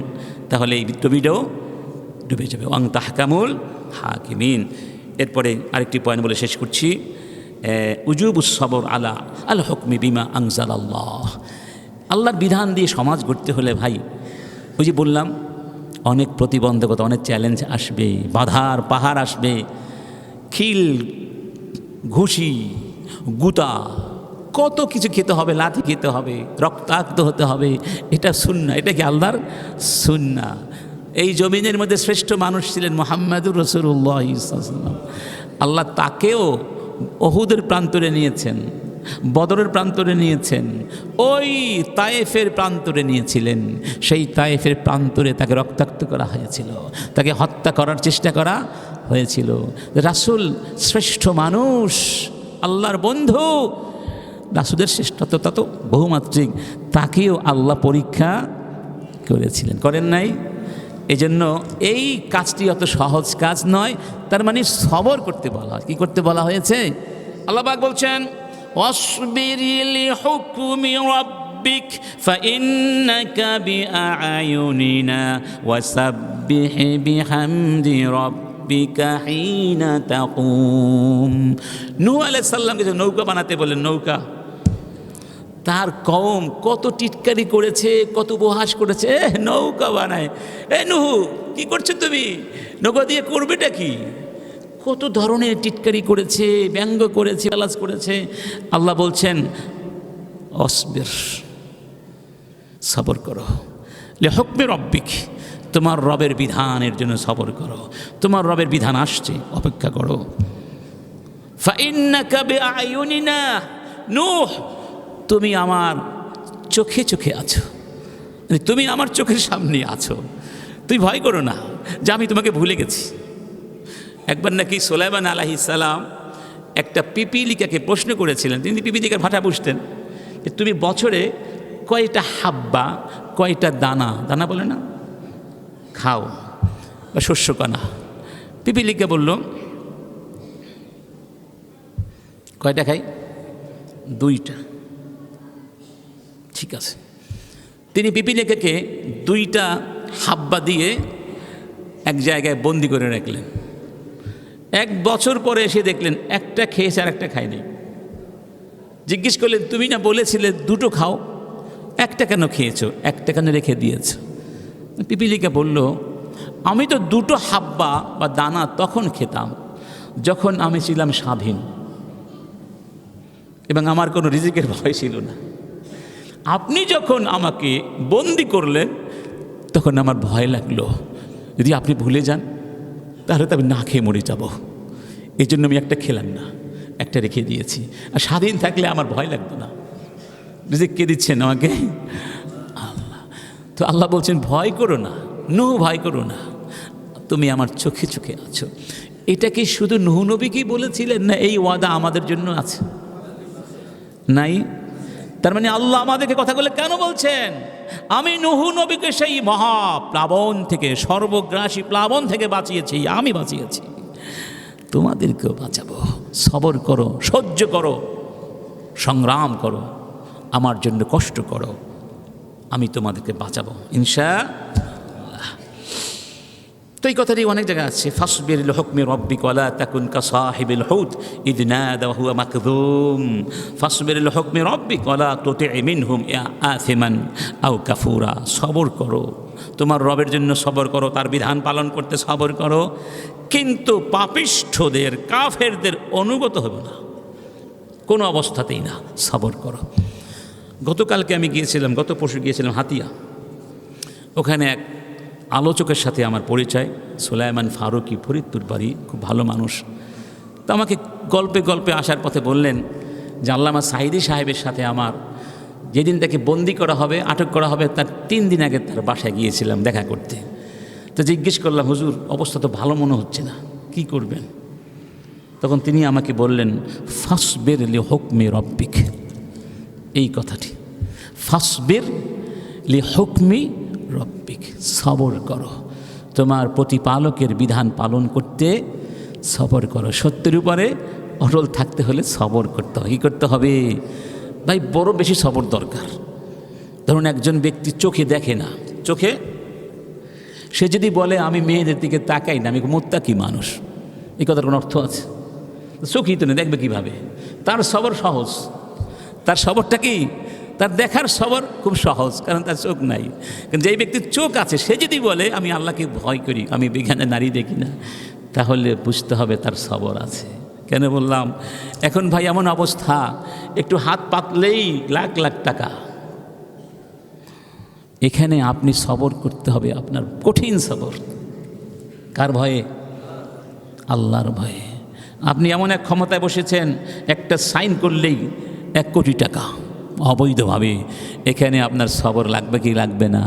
Speaker 1: তাহলে এই তরীটাও ডুবে যাবে। ওয়া আনতা আহকামুল হাকিমিন। এরপরে আরেকটি পয়েন্ট বলে শেষ করছি, উজুবুস সবর আলা আল হুকমি বিমা আনজালাল্লাহ। আল্লাহর বিধান দিয়ে সমাজ গড়তে হলে ভাই, ওই যে বললাম অনেক প্রতিবন্ধকতা, অনেক চ্যালেঞ্জ আসবে, বাধার পাহাড় আসবে, খিল ঘুষি গুতা, কত কিছু খেতে হবে, লাথি খেতে হবে, রক্তাক্ত হতে হবে। এটা সুন্নাহ, এটা কি আল্লাহর সুন্নাহ। এই জমিনের মধ্যে শ্রেষ্ঠ মানুষ ছিলেন মুহাম্মাদুর রাসূলুল্লাহ সাল্লাল্লাহু আলাইহি ওয়াসাল্লাম। আল্লাহ তাকেও উহুদের প্রান্তরে নিয়েছেন, বদরের প্রান্তরে নিয়েছেন, ওই তায়েফের প্রান্তরে নিয়েছিলেন। সেই তায়েফের প্রান্তরে তাকে রক্তাক্ত করা হয়েছিল, তাকে হত্যা করার চেষ্টা করা হয়েছিল। রাসূল শ্রেষ্ঠ মানুষ, আল্লাহর বন্ধু, রাসূলের শ্রেষ্ঠতা তো বহুমাত্রিক, তাকেও আল্লাহ পরীক্ষা করেছিলেন, করেন নাই? এজন্য এই কাজটি অত সহজ কাজ নয়। তার মানে সবর করতে বলা হয়। কি করতে বলা হয়েছে? আল্লাহ পাক বলছেন ওয়াসবির লিহুকমি রাব্বিক ফাইন্নাকা বিআয়ুনিনা ওয়াসাব্বিহ বিহামদি রাব্বিকা হিনা তাকুম। নূহ আলাইহিস সালামকে নৌকা বানাতে বলেন, নৌকা। তার কওম কত টিটকারি করেছে, কত উপহাস করেছে, নৌকা বানায়। নূহ কি করছো তুমি, নৌকা দিয়ে করবেটা কি? কত ধরনের টিটকারি করেছে, ব্যঙ্গ করেছে, গালাজ করেছে। আল্লাহ বলছেন অসবির, সবর করো। লিহুকমি রব্বিক, তোমার রবের বিধানের জন্য সবর করো। তোমার রবের বিধান আসছে, অপেক্ষা করো। ফাইন্নাকা বিআয়ুনিনা, নূহ তুমি আমার চোখে চোখে আছো, তুমি আমার চোখের সামনে আছো, তুমি ভয় করো না যে আমি তোমাকে ভুলে গেছি। একবার নাকি সুলাইমান আলাইহিস সালাম একটা পিপিলিকাকে প্রশ্ন করেছিলেন, তিনি পিপিলিকার ভাষা বুঝতেন, যে তুমি বছরে কয়টা হাব্বা, কয়টা দানা, দানা বলে না, খাও বা শস্যকণা। পিপিলিকা বলল কয়টা খাই? 2টা। ঠিক আছে, তিনি পিপিলিকাকে 2টা হাব্বা দিয়ে এক জায়গায় বন্দি করে রাখলেন। 1 বছর পরে এসে দেখলেন একটা খেয়েছে আর একটা খায়নি। জিজ্ঞেস করলেন তুমি না বলেছিলে 2টো খাও, একটা কেন খেয়েছো, একটা কেন রেখে দিয়েছো? পিপিলিকা বলল আমি তো 2টো হাব্বা বা দানা তখন খেতাম যখন আমি ছিলাম স্বাধীন এবং আমার কোনো রিজিকের ভয় ছিল না। আপনি যখন আমাকে বন্দি করলেন তখন আমার ভয় লাগলো, যদি আপনি ভুলে যান তাহলে তো আমি না খেয়ে মরে যাব। এই জন্য আমি একটা খেলাম না, একটা রেখে দিয়েছি। আর স্বাধীন থাকলে আমার ভয় লাগতো না। রিজিক কে দিচ্ছেন আমাকে? আল্লাহ। তো আল্লাহ বলছেন ভয় করো না, নূহ ভয় করো না, তুমি আমার চোখে চোখে আছো। এটা কি শুধু নূহ নবীকেই বলেছিলেন, না এই ওয়াদা আমাদের জন্য আছে? নাই। তার মানে আল্লাহ আমাদেরকে কথাগুলো কেন বলছেন? আমি নূহ নবীকে সেই মহাপ্লাবন থেকে, সর্বগ্রাসী প্লাবন থেকে বাঁচিয়েছি, আমি বাঁচিয়েছি, তোমাদেরকেও বাঁচাবো। সবর করো, সহ্য করো, সংগ্রাম করো, আমার জন্য কষ্ট করো, আমি তোমাদেরকে বাঁচাবো ইনশাআল্লাহ। তো এই কথাটি অনেক জায়গায় আছে, ফাসবির লিহুকমি রব্বিকা ওয়া লা তাকুন কাসাহিবিল হুত ইয নাদা ওয়া হুয়া মাকযুম। ফাসবির লিহুকমি রব্বিকা ওয়া লা তুতি' মিনহুম আথিমান আও কাফুরা। সবর করো, তোমার রবের জন্য সবর করো, তার বিধান পালন করতে সবর করো, কিন্তু পাপিষ্ঠদের, কাফেরদের অনুগত হবে না, কোনো অবস্থাতেই না। সবর করো। গতকালকে আমি গিয়েছিলাম, গত পরশু গিয়েছিলাম হাতিয়া। ওখানে এক আলোচকের সাথে আমার পরিচয়, সুলাইমান ফারুকি, ফরিদপুর বাড়ি, খুব ভালো মানুষ। তো আমাকে গল্পে গল্পে আসার পথে বললেন যে আল্লামা সাঈদী সাহেবের সাথে আমার যেদিন তাকে বন্দি করা হবে, আটক করা হবে, তার 3 দিন আগে তার বাসায় গিয়েছিলাম দেখা করতে। তো জিজ্ঞেস করলাম হুজুর অবস্থা তো ভালো মনে হচ্ছে না, কি করবেন? তখন তিনি আমাকে বললেন ফাসবির লিহুকমি রব্বিক, এই কথাটি, ফাসবির লিহুকমি রব্বিক, সবর করো, তোমার প্রতিপালকের বিধান পালন করতে সবর করো। সত্যের উপরে অটল থাকতে হলে সবর করতে হয়। কী করতে হবে ভাই? বড় বেশি সবর দরকার। ধরুন একজন ব্যক্তি চোখে দেখে না, চোখে সে যদি বলে আমি মেয়েদের দিকে তাকাই না, আমি মুত্তাকি মানুষ, এই কথার কোনো অর্থ আছে? চোখই তো না, দেখবে কীভাবে? তার সবর সহজ, তার সবরটা কি? তার দেখার সবর খুব সহজ, কারণ তার চোখ নাই। কারণ যেই ব্যক্তির চোখ আছে সে যদি বলে আমি আল্লাহকে ভয় করি, আমি বিজ্ঞানে নারী দেখি না, তাহলে বুঝতে হবে তার সবর আছে। কেন বললাম? এখন ভাই এমন অবস্থা, একটু হাত পাতলেই লাখ লাখ টাকা। এখানে আপনি সবর করতে হবে, আপনার কঠিন সবর। কার ভয়ে? আল্লাহর ভয়ে। আপনি এমন এক ক্ষমতায় বসেছেন, একটা সাইন করলেই 1 কোটি টাকা অবৈধভাবে। এখানে আপনার সবর লাগবে কি লাগবে না?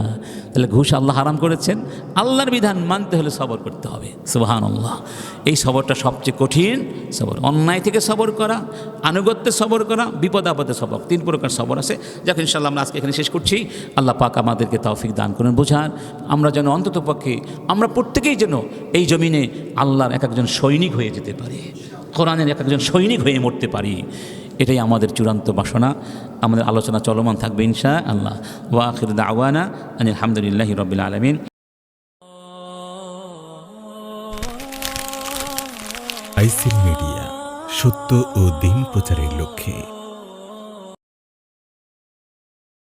Speaker 1: তাহলে ঘুষ আল্লাহ হারাম করেছেন, আল্লাহর বিধান মানতে হলে সবর করতে হবে। সুবহানাল্লাহ। এই সবরটা সবচেয়ে কঠিন সবর। অন্যায় থেকে সবর করা, আনুগত্যে সবর করা, বিপদ আপদে সবর, 3 প্রকার সবর আছে। যাকে ইনশাআল্লাহ আমরা আজকে এখানে শেষ করছি। আল্লাহ পাক আমাদেরকে তৌফিক দান করেন বোঝার, আমরা যেন অন্তত পক্ষে আমরা প্রত্যেকেই যেন এই জমিনে আল্লাহর এক একজন সৈনিক হয়ে যেতে পারি, কোরআনের এক একজন সৈনিক হয়ে মরতে পারি। এটাই আমাদের চূড়ান্ত বাসনা। আমাদের আলোচনা চলমান থাকবে ইনশাআল্লাহ। ওয়া আখিরু দাওয়ানা আনিল হামদুলিল্লাহি রাব্বিল আলামিন।
Speaker 2: আইসিল মিডিয়া, সত্য ও দিন প্রচারের লক্ষ্যে।